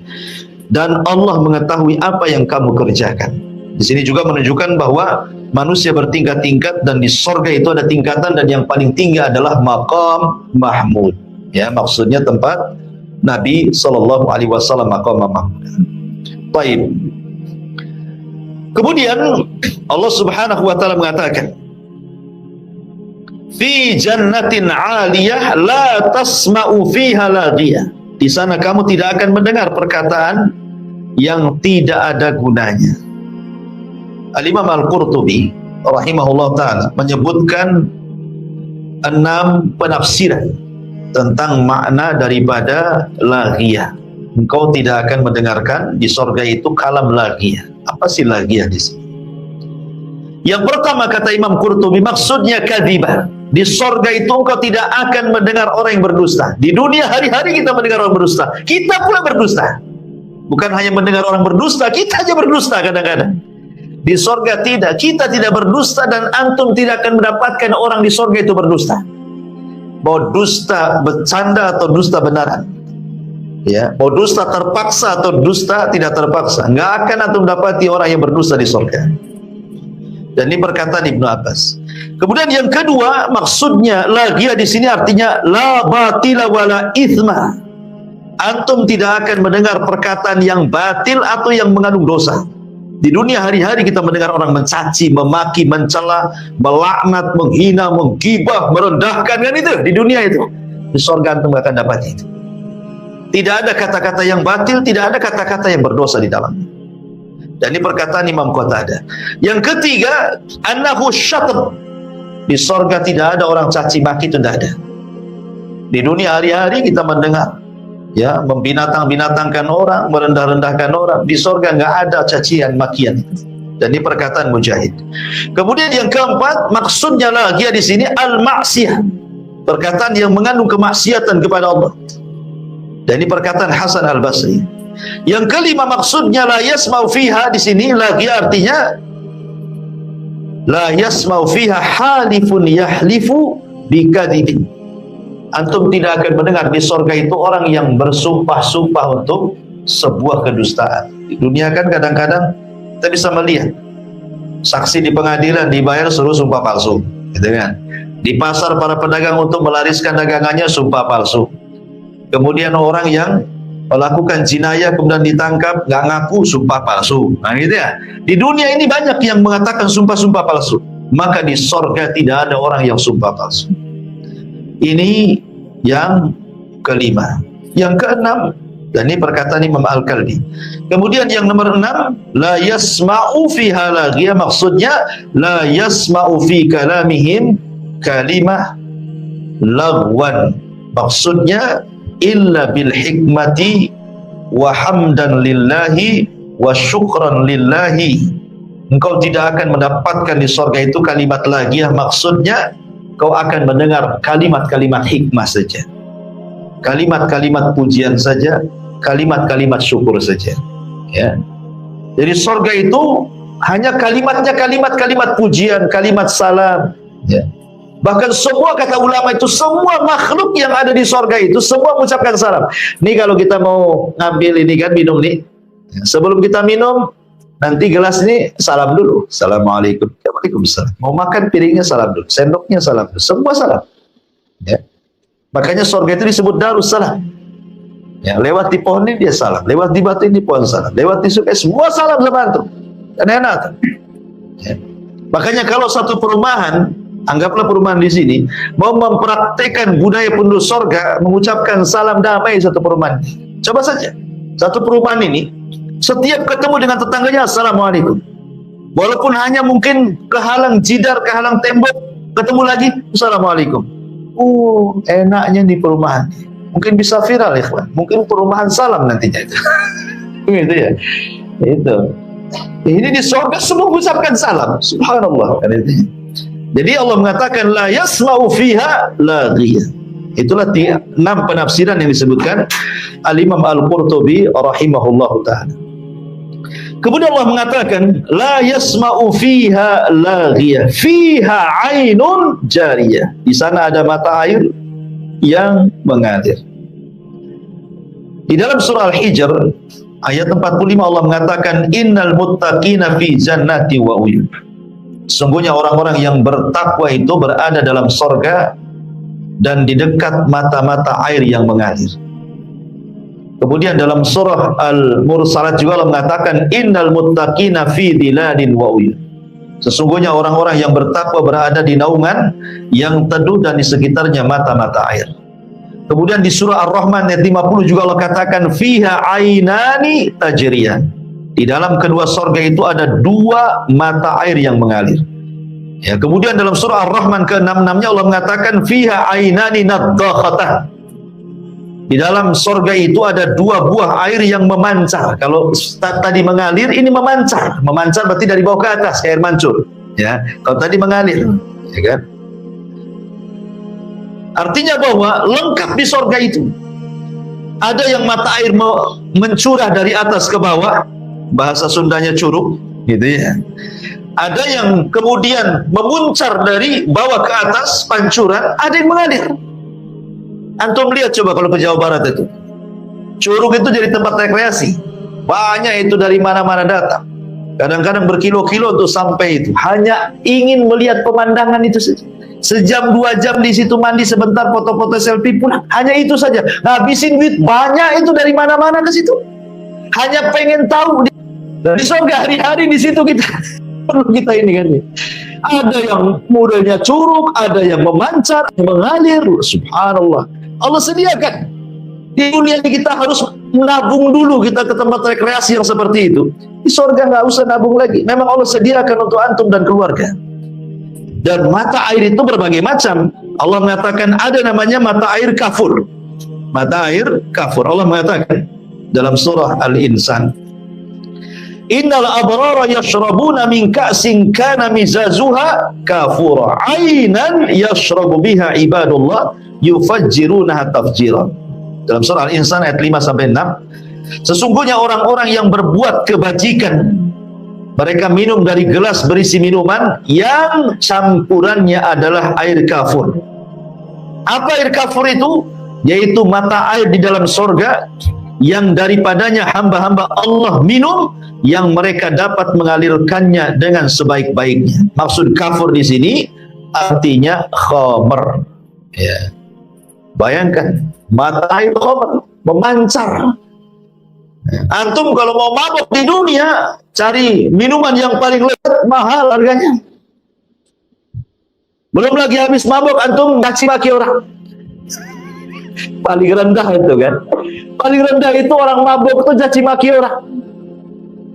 [SPEAKER 2] Dan Allah mengetahui apa yang kamu kerjakan. Di sini juga menunjukkan bahwa manusia bertingkat-tingkat, dan di surga itu ada tingkatan, dan yang paling tinggi adalah maqam mahmud. Ya, maksudnya tempat Nabi sallallahu alaihi wasallam, maqam mahmud. Baik. Kemudian Allah Subhanahu wa taala mengatakan, fi jannatin 'aliyah la tasma'u fiha laghiyah. Di sana kamu tidak akan mendengar perkataan yang tidak ada gunanya. Al-Imam Al-Qurtubi rahimahullah taala menyebutkan 6 penafsiran tentang makna daripada laghiyah. Engkau tidak akan mendengarkan di sorga itu kalam laghiyah. Apa sih laghiyah di sini? Yang pertama kata Imam Qurtubi, maksudnya kadzibah. Di sorga itu engkau tidak akan mendengar orang yang berdusta. Di dunia hari-hari kita mendengar orang berdusta. Kita pula berdusta. Bukan hanya mendengar orang berdusta, kita aja berdusta kadang-kadang. Di sorga tidak, kita tidak berdusta dan antum tidak akan mendapatkan orang di sorga itu berdusta. Mau dusta bercanda atau dusta benaran. Ya, mau dusta terpaksa atau dusta tidak terpaksa, nggak akan antum dapati orang yang berdusta di sorga. Dan ini perkataan Ibnu Abbas. Kemudian yang kedua, maksudnya laghiyah di sini artinya la batila wala ithma. Antum tidak akan mendengar perkataan yang batil atau yang mengandung dosa. Di dunia hari-hari kita mendengar orang mencaci, memaki, mencela, melaknat, menghina, menggibah, merendahkan, kan itu di dunia itu. Di sorga antum akan dapat itu. Tidak ada kata-kata yang batil, tidak ada kata-kata yang berdosa di dalamnya. Dan ini perkataan Imam Qatadah. Yang ketiga, annahu syatm. Di sorga tidak ada orang caci maki, itu tidak ada. Di dunia hari-hari kita mendengar, ya, membinatang-binatangkan orang, merendah-rendahkan orang. Di sorga nggak ada cacian makian. Dan ini perkataan Mujahid. Kemudian yang keempat, maksudnya lagi di sini al-ma'siyah. Perkataan yang mengandung kemaksiatan kepada Allah. Dan ini perkataan Hasan Al-Basri. Yang kelima maksudnya la yasma'u fiha di sini lagi artinya la yasma'u fiha halifun yahlifu bikadzibin. Antum tidak akan mendengar di sorga itu orang yang bersumpah-sumpah untuk sebuah kedustaan. Di dunia kan kadang-kadang kita bisa melihat saksi di pengadilan dibayar suruh sumpah palsu, gitu kan? Di pasar para pedagang untuk melariskan dagangannya sumpah palsu. Kemudian orang yang melakukan jinayah kemudian ditangkap nggak ngaku sumpah palsu. Nah gitu ya. Di dunia ini banyak yang mengatakan sumpah-sumpah palsu. Maka di sorga tidak ada orang yang sumpah palsu. Ini yang kelima. Yang keenam, dan ini perkataan Imam Al-Kalbi. Kemudian yang nomor 6, la yasma'u fiha laghiyah, maksudnya la yasma'u fi kalamihim kalimah lagwan. Maksudnya illa bil hikmati wa hamdan lillahi wa syukran lillahi. Engkau tidak akan mendapatkan di sorga itu kalimat laghiyah, maksudnya kau akan mendengar kalimat-kalimat hikmah saja, kalimat-kalimat pujian saja, kalimat-kalimat syukur saja, ya. Jadi sorga itu hanya kalimatnya kalimat-kalimat pujian, kalimat salam, ya. Bahkan semua kata ulama itu, semua makhluk yang ada di sorga itu semua mengucapkan salam. Nih kalau kita mau ngambil ini kan, minum nih, sebelum kita minum nanti gelas ini salam dulu, assalamualaikum, waalaikumsalam. Mau makan piringnya salam dulu, sendoknya salam dulu, semua salam, ya. Makanya sorga itu disebut Darussalam, ya. Lewat di pohon ini dia salam, lewat di batu ini pohon salam, lewat di sungai semua salam sama antum, kan enak, ya. Makanya kalau satu perumahan, anggaplah perumahan di sini mau mempraktekkan budaya penduduk sorga mengucapkan salam damai satu perumahan, coba saja satu perumahan ini setiap ketemu dengan tetangganya assalamualaikum, walaupun hanya mungkin kehalang jidar, kehalang tembok, ketemu lagi assalamualaikum. Enaknya di perumahan, mungkin bisa viral ya, mungkin perumahan salam nantinya itu. Gitu ya, itu ini di sorga semua mengucapkan salam, subhanallah, kan itu. Jadi Allah mengatakan la yasma'u fiha laghiyah. Itulah 6 penafsiran yang disebutkan Al-Imam Al-Qurtubi rahimahullahu ta'ala. Kemudian Allah mengatakan la yasma'u fiha laghiyah, fiha ainun jariyah. Di sana ada mata air yang mengalir. Di dalam surah Al-Hijr ayat 45 Allah mengatakan innal muttaqina fi jannati wa uyun. Sungguhnya orang-orang yang bertakwa itu berada dalam sorga dan di dekat mata-mata air yang mengalir. Kemudian dalam surah Al-Mursalat juga Allah mengatakan innal muttaqina fi dhilalin wa uyun. Sesungguhnya orang-orang yang bertakwa berada di naungan yang teduh dan di sekitarnya mata-mata air. Kemudian di surah Ar-Rahman ayat 50 juga Allah katakan fiha ainani tajriyan. Di dalam kedua sorga itu ada dua mata air yang mengalir. Ya, kemudian dalam surah Ar-Rahman ke-66-nya Allah mengatakan fiha ainani naddakhatan. Di dalam sorga itu ada dua buah air yang memancar. Kalau tadi mengalir, ini memancar. Memancar berarti dari bawah ke atas, kayak air mancur. Ya, kalau tadi mengalir, ya kan? Artinya bahwa lengkap di sorga itu. Ada yang mata air mencurah dari atas ke bawah, bahasa Sundanya curug, gitu ya. Ada yang kemudian memuncar dari bawah ke atas, pancuran, ada yang mengalir. Antum lihat coba kalau ke Jawa Barat itu. Curug itu jadi tempat rekreasi. Banyak itu dari mana-mana datang. Kadang-kadang berkilo-kilo untuk sampai itu. Hanya ingin melihat pemandangan itu saja. Sejam 2 jam di situ mandi sebentar, foto-foto selfie pulang. Hanya itu saja. Ngabisin duit banyak itu dari mana-mana ke situ. Hanya pengen tahu di surga hari-hari di situ kita. Perlu kita ini kan. Ada yang modelnya curug, ada yang memancar, mengalir. Subhanallah. Allah sediakan. Di dunia ini kita harus menabung dulu kita ke tempat rekreasi yang seperti itu. Di surga nggak usah nabung lagi. Memang Allah sediakan untuk antum dan keluarga. Dan mata air itu berbagai macam. Allah mengatakan ada namanya mata air kafur. Mata air kafur. Allah mengatakan dalam surah Al-Insan, innal abrara yashrabuna min ka'sin kana mizazuha kafura ainan yashrabu biha ibadullah yufajjirunaha tafjira. Dalam surah Al-Insan ayat 5 sampai 6, sesungguhnya orang-orang yang berbuat kebajikan mereka minum dari gelas berisi minuman yang campurannya adalah air kafur. Apa air kafur itu? Yaitu mata air di dalam surga yang daripadanya hamba-hamba Allah minum, yang mereka dapat mengalirkannya dengan sebaik-baiknya. Maksud kafur di sini artinya khamr. Ya. Bayangkan mata air khamr memancar. Antum kalau mau mabuk di dunia, cari minuman yang paling lezat, mahal harganya. Belum lagi habis mabuk antum caci maki orang. Paling rendah itu kan. Paling rendah itu orang mabuk itu caci maki orang.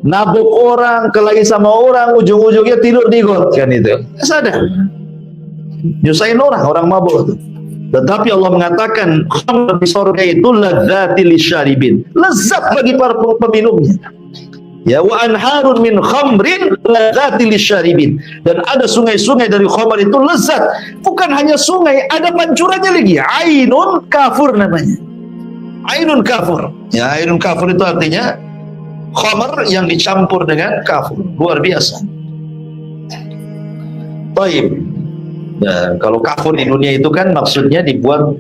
[SPEAKER 2] Nabuk orang, kelahi sama orang, ujung-ujungnya tidur di got kan itu. Sadar. Nyusahin orang mabuk itu. Tetapi Allah mengatakan khamr di surga itu ladzati lisyaribin, lezat bagi para peminumnya. Ya, wa anharun min khamrin ladzati lisyaribin, dan ada sungai-sungai dari khamr itu lezat. Bukan hanya sungai, ada pancurannya lagi. Ainun kafur namanya. Ainun kafur. Ya, ainun kafur itu artinya khamr yang dicampur dengan kafur. Luar biasa. Baik. Nah, kalau kafur di dunia itu kan maksudnya dibuat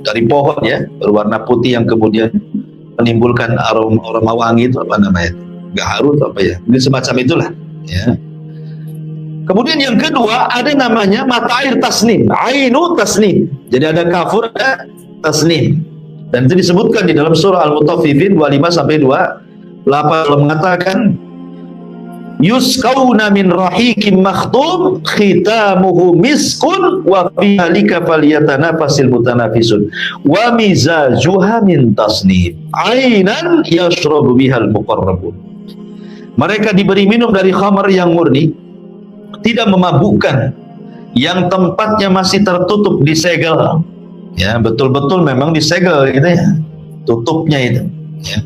[SPEAKER 2] dari pohon ya, berwarna putih yang kemudian menimbulkan aroma wangi, itu apa namanya? Gaharu atau apa ya? Ini semacam itulah. Ya. Kemudian yang kedua ada namanya mata air tasnim, ainu tasnim. Jadi ada kafur, ada tasnim. Dan itu disebutkan di dalam surah Al-Mutaffifin 25 sampai 28. Allah mengatakan yusqawna min rahikim makhtum khitamuhu miskun wa fi halika falyatanafasil mutanafisun wa mizajuha min tasnim ainan yashrabu bihal muqarrabun. Mereka diberi minum dari khamar yang murni, tidak memabukkan, yang tempatnya masih tertutup, disegel. Ya, betul-betul memang disegel gitu ya. Tutupnya itu, ya.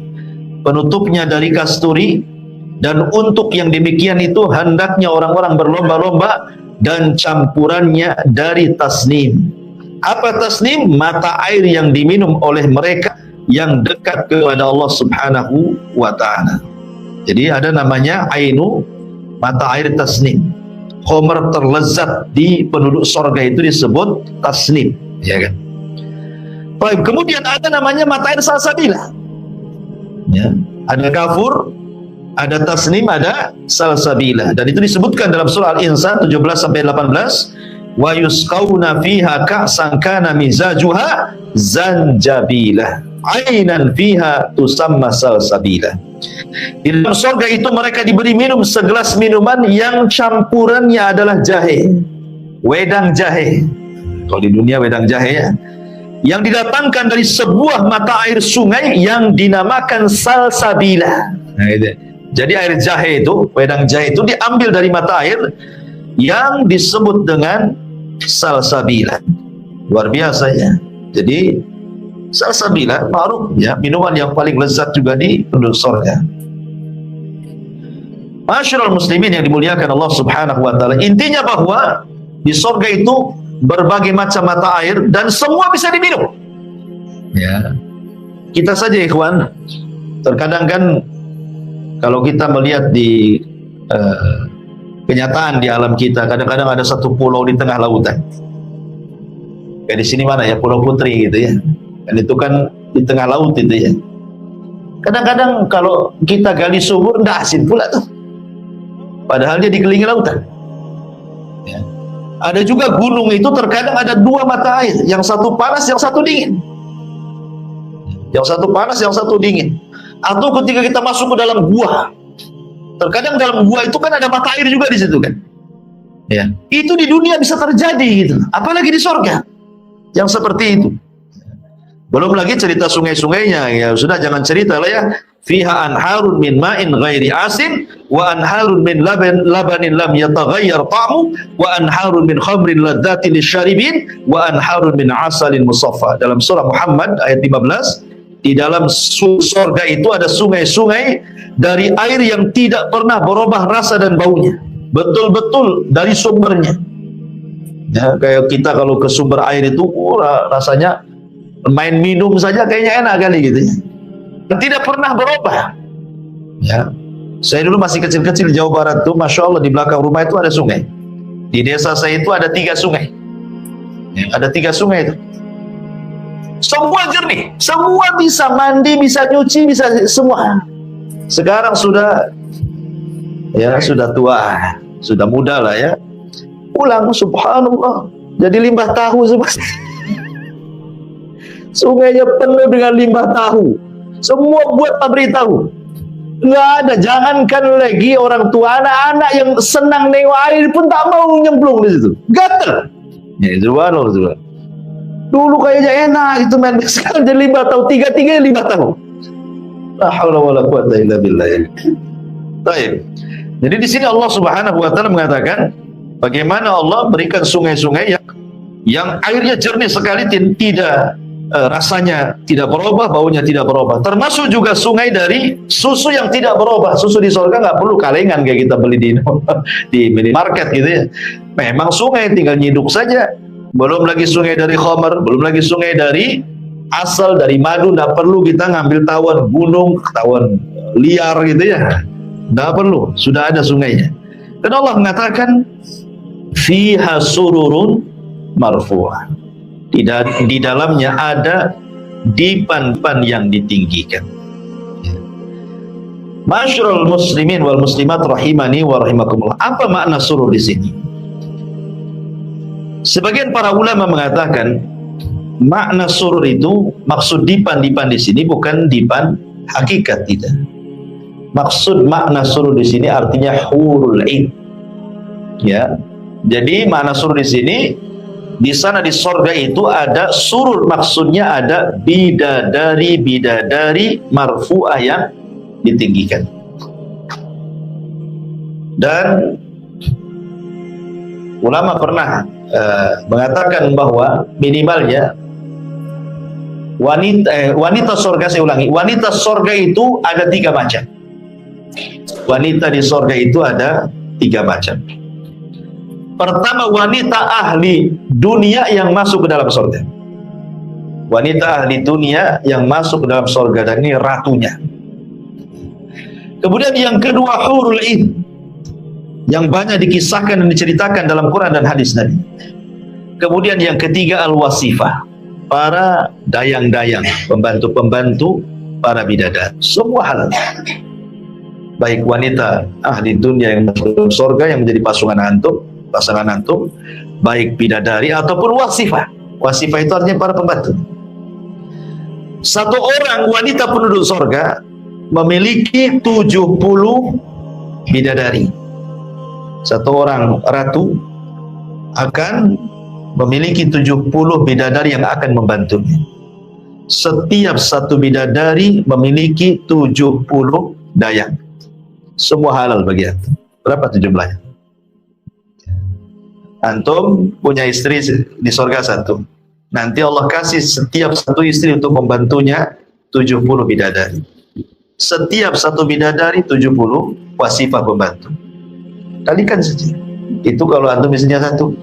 [SPEAKER 2] Penutupnya dari kasturi. Dan untuk yang demikian itu hendaknya orang-orang berlomba-lomba, dan campurannya dari tasnim. Apa tasnim? Mata air yang diminum oleh mereka yang dekat kepada Allah Subhanahu wa ta'ala. Jadi ada namanya ainu, mata air tasnim. Khamr terlezat di penduduk sorga itu disebut tasnim, ya kan? Baik, kemudian ada namanya mata air salsabilah. Ya, ada kafur, ada tasnim, ada salsabilah, dan itu disebutkan dalam surah Al-Insan 17 sampai 18. wa yusqawna fiha ka'san kana mizajuha zanjabilah ainan fiha tusamma salsabila. Di dalam surga itu mereka diberi minum segelas minuman yang campurannya adalah jahe, wedang jahe. Kalau di dunia wedang jahe ya, yang didatangkan dari sebuah mata air sungai yang dinamakan salsabila. Nah, itu. Jadi air jahe itu, wedang jahe itu diambil dari mata air yang disebut dengan salsabila. Luar biasa ya. Jadi salsabila ma'ruf ya, minuman yang paling lezat juga di penduduk surga. Masyarul muslimin yang dimuliakan Allah Subhanahu wa taala, intinya bahwa di surga itu berbagai macam mata air dan semua bisa diminum. Ya. Kita saja ikhwan, terkadang kan kalau kita melihat di kenyataan di alam kita, kadang-kadang ada satu pulau di tengah lautan. Kayak di sini mana ya, Pulau Putri gitu ya. Dan itu kan di tengah laut itu ya. Kadang-kadang kalau kita gali sumur enggak asin pula tuh. Padahal dia dikelilingi lautan. Ya. Ada juga gunung itu terkadang ada dua mata air, yang satu panas, yang satu dingin. Yang satu panas, yang satu dingin. Atau ketika kita masuk ke dalam gua, terkadang dalam gua itu kan ada mata air juga di situ kan. Ya. Itu di dunia bisa terjadi gitu. Apalagi di surga yang seperti itu. Belum lagi cerita sungai-sungainya, ya sudah jangan cerita lah ya. Fiha anharun min ma'in ghairi asin wa anharun min labanin lam yataghayyar ta'mu wa anharun min khamrin ladzatin lisyaribin wa anharun min asalin musaffa. Dalam surah Muhammad ayat 15, di dalam surga itu ada sungai-sungai dari air yang tidak pernah berubah rasa dan baunya. Betul-betul dari sumbernya. Ya, kayak kita kalau ke sumber air itu rasanya main minum saja kayaknya enak kali gitu ya. Dan tidak pernah berubah. Ya. Saya dulu masih kecil-kecil di Jawa Barat tuh, Masya Allah di belakang rumah itu ada sungai. Di desa saya itu ada 3 sungai. Ya, ada 3 sungai itu. Semua jernih, semua bisa mandi, bisa nyuci, bisa semua. Sekarang sudah tua, sudah muda lah ya. Pulang, subhanallah, jadi limbah tahu semua. Sungainya penuh dengan limbah tahu. Semua buat pabrik tahu. Nggak ada, jangankan lagi orang tua, anak-anak yang senang nengok air pun tak mau nyemplung di situ. Gatel. Ya, subhanallah. Dulu kayaknya enak itu main, sekarang jadi limbah tahu, 3-3 limbah tahu. La haula wala quwata illa billah. Baik. Jadi di sini Allah Subhanahu wa taala mengatakan bagaimana Allah berikan sungai-sungai yang airnya jernih sekali, tidak rasanya tidak berubah, baunya tidak berubah. Termasuk juga sungai dari susu yang tidak berubah. Susu di surga nggak perlu kalengan kayak kita beli di minimarket gitu ya. Memang sungai tinggal nyiduk saja. Belum lagi sungai dari khamar, belum lagi sungai dari asal dari madu. Nggak perlu kita ngambil tawon gunung, tawon liar gitu ya. Nggak perlu, sudah ada sungainya. Dan Allah mengatakan fiha sururun marfu'ah. Di dalamnya ada dipan-dipan yang ditinggikan. Masyarul muslimin wal muslimat rahimani wa rahimakumullah. Apa makna surur di sini? Sebagian para ulama mengatakan makna surur itu, maksud dipan-dipan di sini bukan dipan hakikat, tidak. Maksud makna surur di sini artinya hurul ain. Ya. Jadi makna surur di sini, di sana di surga itu ada surur, maksudnya ada bidadari marfu'ah yang ditinggikan. Dan ulama pernah mengatakan bahwa minimalnya wanita surga, saya ulangi, wanita surga itu ada 3 macam. Wanita di surga itu ada 3 macam. Pertama, wanita ahli dunia yang masuk ke dalam surga. Wanita ahli dunia yang masuk ke dalam surga, dan ini ratunya. Kemudian yang kedua, hurul ain, yang banyak dikisahkan dan diceritakan dalam Quran dan hadis Nabi. Kemudian yang ketiga, al-wasifah, para dayang-dayang, pembantu-pembantu para bidadari. Semua halal. Baik wanita ahli dunia yang masuk ke dalam surga yang menjadi pasungan antum, pasangan antum, baik bidadari ataupun wasifah. Wasifah itu artinya para pembantu. Satu orang wanita penduduk sorga memiliki 70 bidadari. Satu orang ratu akan memiliki 70 bidadari yang akan membantunya. Setiap satu bidadari memiliki 70 dayang. Semua halal bagi antum. Berapa tuh jumlahnya? Antum punya istri di sorga satu. Nanti Allah kasih setiap satu istri untuk membantunya 70 bidadari. Setiap satu bidadari 70 wasifah pembantu. Kalikan saja. Itu kalau antum istrinya satu.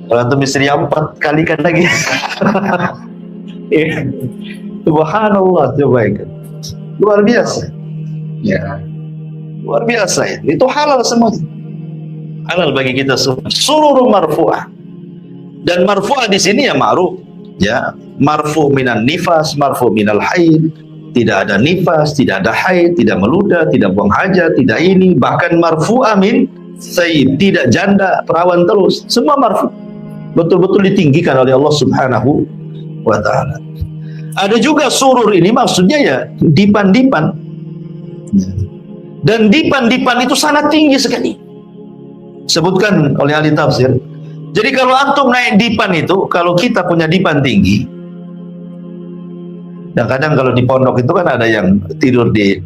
[SPEAKER 2] Kalau antum istrinya 4, kalikan lagi. Subhanallah, coba ikan. Luar biasa. Ya. Luar biasa ya. Itu halal semua. Halal bagi kita semua. Sururu marfu'ah. Dan marfu'ah di sini ya ma'ruf. Ya, marfu' minan nifas, marfu' minal haid. Tidak ada nifas, tidak ada haid, tidak meludah, tidak buang hajat, tidak ini, bahkan marfu'ah min sayyid, tidak janda, perawan terus. Semua marfu'. Betul-betul ditinggikan oleh Allah Subhanahu wa ta'ala. Ada juga surur ini maksudnya ya dipan-dipan. Dan dipan-dipan itu sangat tinggi sekali. Sebutkan oleh ahli tafsir. Jadi kalau antum naik dipan itu, kalau kita punya dipan tinggi, dan kadang kalau di pondok itu kan ada yang tidur di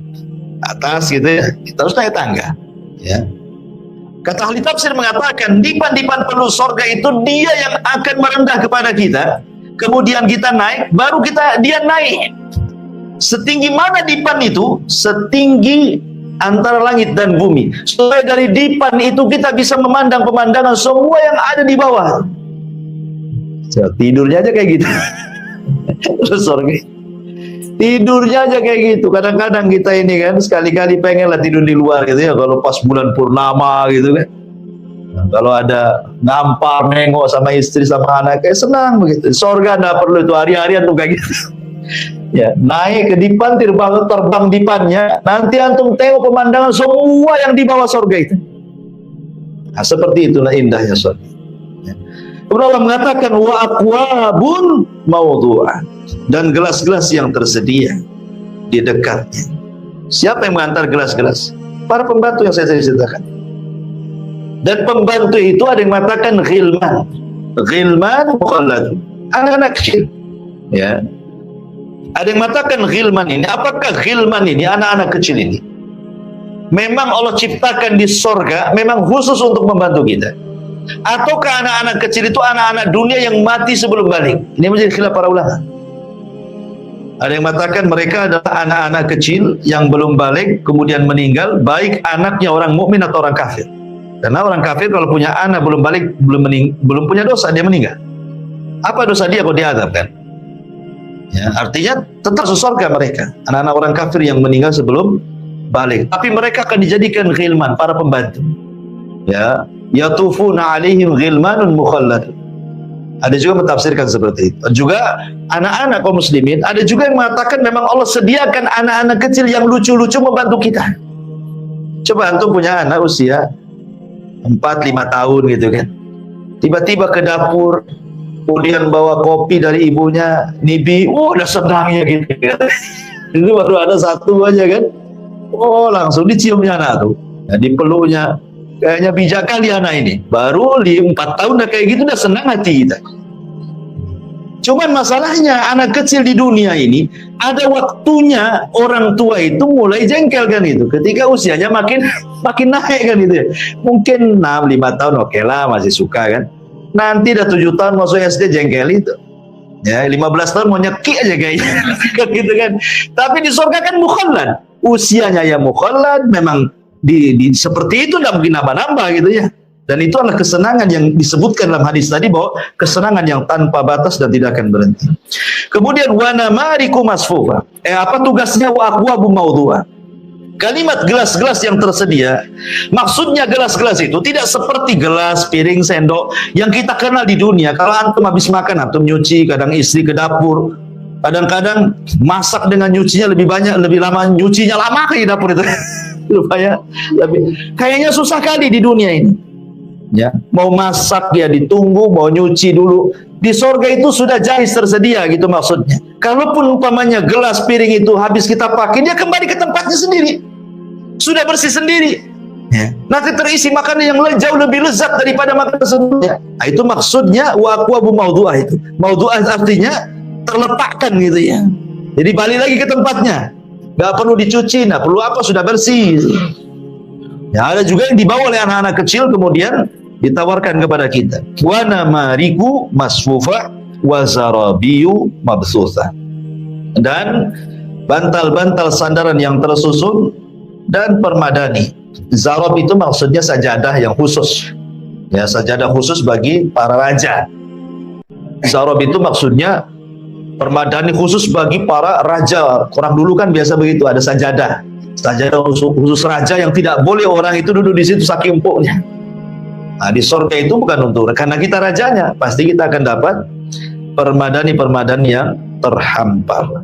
[SPEAKER 2] atas gitu ya, kita harus naik tangga. Ya. Kata ahli tafsir mengatakan dipan-dipan penuh sorga itu dia yang akan merendah kepada kita, kemudian kita naik, baru dia naik. Setinggi mana dipan itu? Setinggi antara langit dan bumi. Supaya dari dipan itu kita bisa memandang pemandangan semua yang ada di bawah. Tidurnya aja kayak gitu. Sorry. Tidurnya aja kayak gitu. Kadang-kadang kita ini kan sekali-kali pengen lah tidur di luar gitu ya. Kalau pas bulan purnama gitu kan. Nah, kalau ada ngampar nengok sama istri sama anak kayak senang begitu. Sorga nggak perlu itu hari-harian tuh kayak gitu. Ya, naik ke dipan, terbang dipannya, nanti antum tengok pemandangan semua yang di bawah sorga itu. Nah, seperti itulah indahnya sorga. Ya. Kemudian Allah mengatakan wa aqwabun mawdu'ah, dan gelas-gelas yang tersedia di dekatnya. Siapa yang mengantar gelas-gelas? Para pembantu yang saya ceritakan. Dan pembantu itu ada yang mengatakan ghilman. Ghilman mukhallad, anak-anak kecil. Ya. Ada yang mengatakan ghilman ini, apakah ghilman ini, anak-anak kecil ini memang Allah ciptakan di sorga, memang khusus untuk membantu kita? Ataukah anak-anak kecil itu anak-anak dunia yang mati sebelum balik? Ini menjadi khilaf para ulama. Ada yang mengatakan mereka adalah anak-anak kecil yang belum balik, kemudian meninggal, baik anaknya orang mukmin atau orang kafir. Karena orang kafir kalau punya anak belum balik, belum punya dosa, dia meninggal. Apa dosa dia kalau diazab kan? Ya, artinya tetap surga mereka, anak-anak orang kafir yang meninggal sebelum balik. Tapi mereka akan dijadikan ghilman, para pembantu. Ya, yatufuna alaihim ghilmanun mukhallad. Ada juga mentafsirkan seperti itu. Juga anak-anak kaum muslimin, ada juga yang mengatakan memang Allah sediakan anak-anak kecil yang lucu-lucu membantu kita. Coba antum punya anak usia 4-5 tahun gitu kan. Tiba-tiba ke dapur, kemudian bawa kopi dari ibunya, nibi, udah senangnya gitu. Itu baru ada satu aja kan, langsung diciumnya anak tuh, nah, dipeluknya, kayaknya bijak kali anak ini. Baru 4 tahun udah kayak gitu, udah senang hati kita. Cuman masalahnya anak kecil di dunia ini ada waktunya orang tua itu mulai jengkel kan itu, ketika usianya makin naik kan itu. Mungkin 6-5 tahun oke lah, masih suka kan. Nanti udah 7 tahun masuk SD jengkel itu. Ya, 15 tahun mau nyeki aja kayaknya. Gitu kan. Tapi di surga kan mukhallad. Usianya ya mukhallad, memang seperti itu enggak mungkin nambah-nambah gitu ya. Dan itu adalah kesenangan yang disebutkan dalam hadis tadi, bahwa kesenangan yang tanpa batas dan tidak akan berhenti. Kemudian wa namariku masfufa. Apa tugasnya wa aqwabu mawdu'ah? Kalimat gelas-gelas yang tersedia, maksudnya gelas-gelas itu tidak seperti gelas, piring, sendok yang kita kenal di dunia. Kalau antum habis makan, antum nyuci, kadang istri ke dapur, kadang-kadang masak dengan nyucinya lebih banyak, lebih lama, nyucinya lama kayak dapur itu. Kayaknya susah kali di dunia ini. Ya, mau masak ya ditunggu, mau nyuci dulu. Di sorga itu sudah jahis tersedia gitu maksudnya. Kalaupun umpamanya gelas piring itu habis kita pakai, dia kembali ke tempatnya sendiri. Sudah bersih sendiri. Ya. Nanti terisi makanan yang jauh lebih lezat daripada makanan sebelumnya. Nah, itu maksudnya wa aqwabu maudhu'ah itu. Maudhu'ah artinya terletakkan gitu ya. Jadi balik lagi ke tempatnya. Gak perlu dicuci, nah perlu apa, sudah bersih. Ya, ada juga yang dibawa oleh anak-anak kecil kemudian ditawarkan kepada kita. Wa namariku masfufa wa zarabiyu mabsusa. Dan bantal-bantal sandaran yang tersusun dan permadani. Zarab itu maksudnya sajadah yang khusus. Ya, sajadah khusus bagi para raja. Zarab itu maksudnya permadani khusus bagi para raja. Orang dulu kan biasa begitu, ada sajadah. Sajadah khusus raja yang tidak boleh orang itu duduk di situ saking empuknya. Nah, di surga itu bukan untuk karena kita rajanya, pasti kita akan dapat permadani-permadani yang terhampar.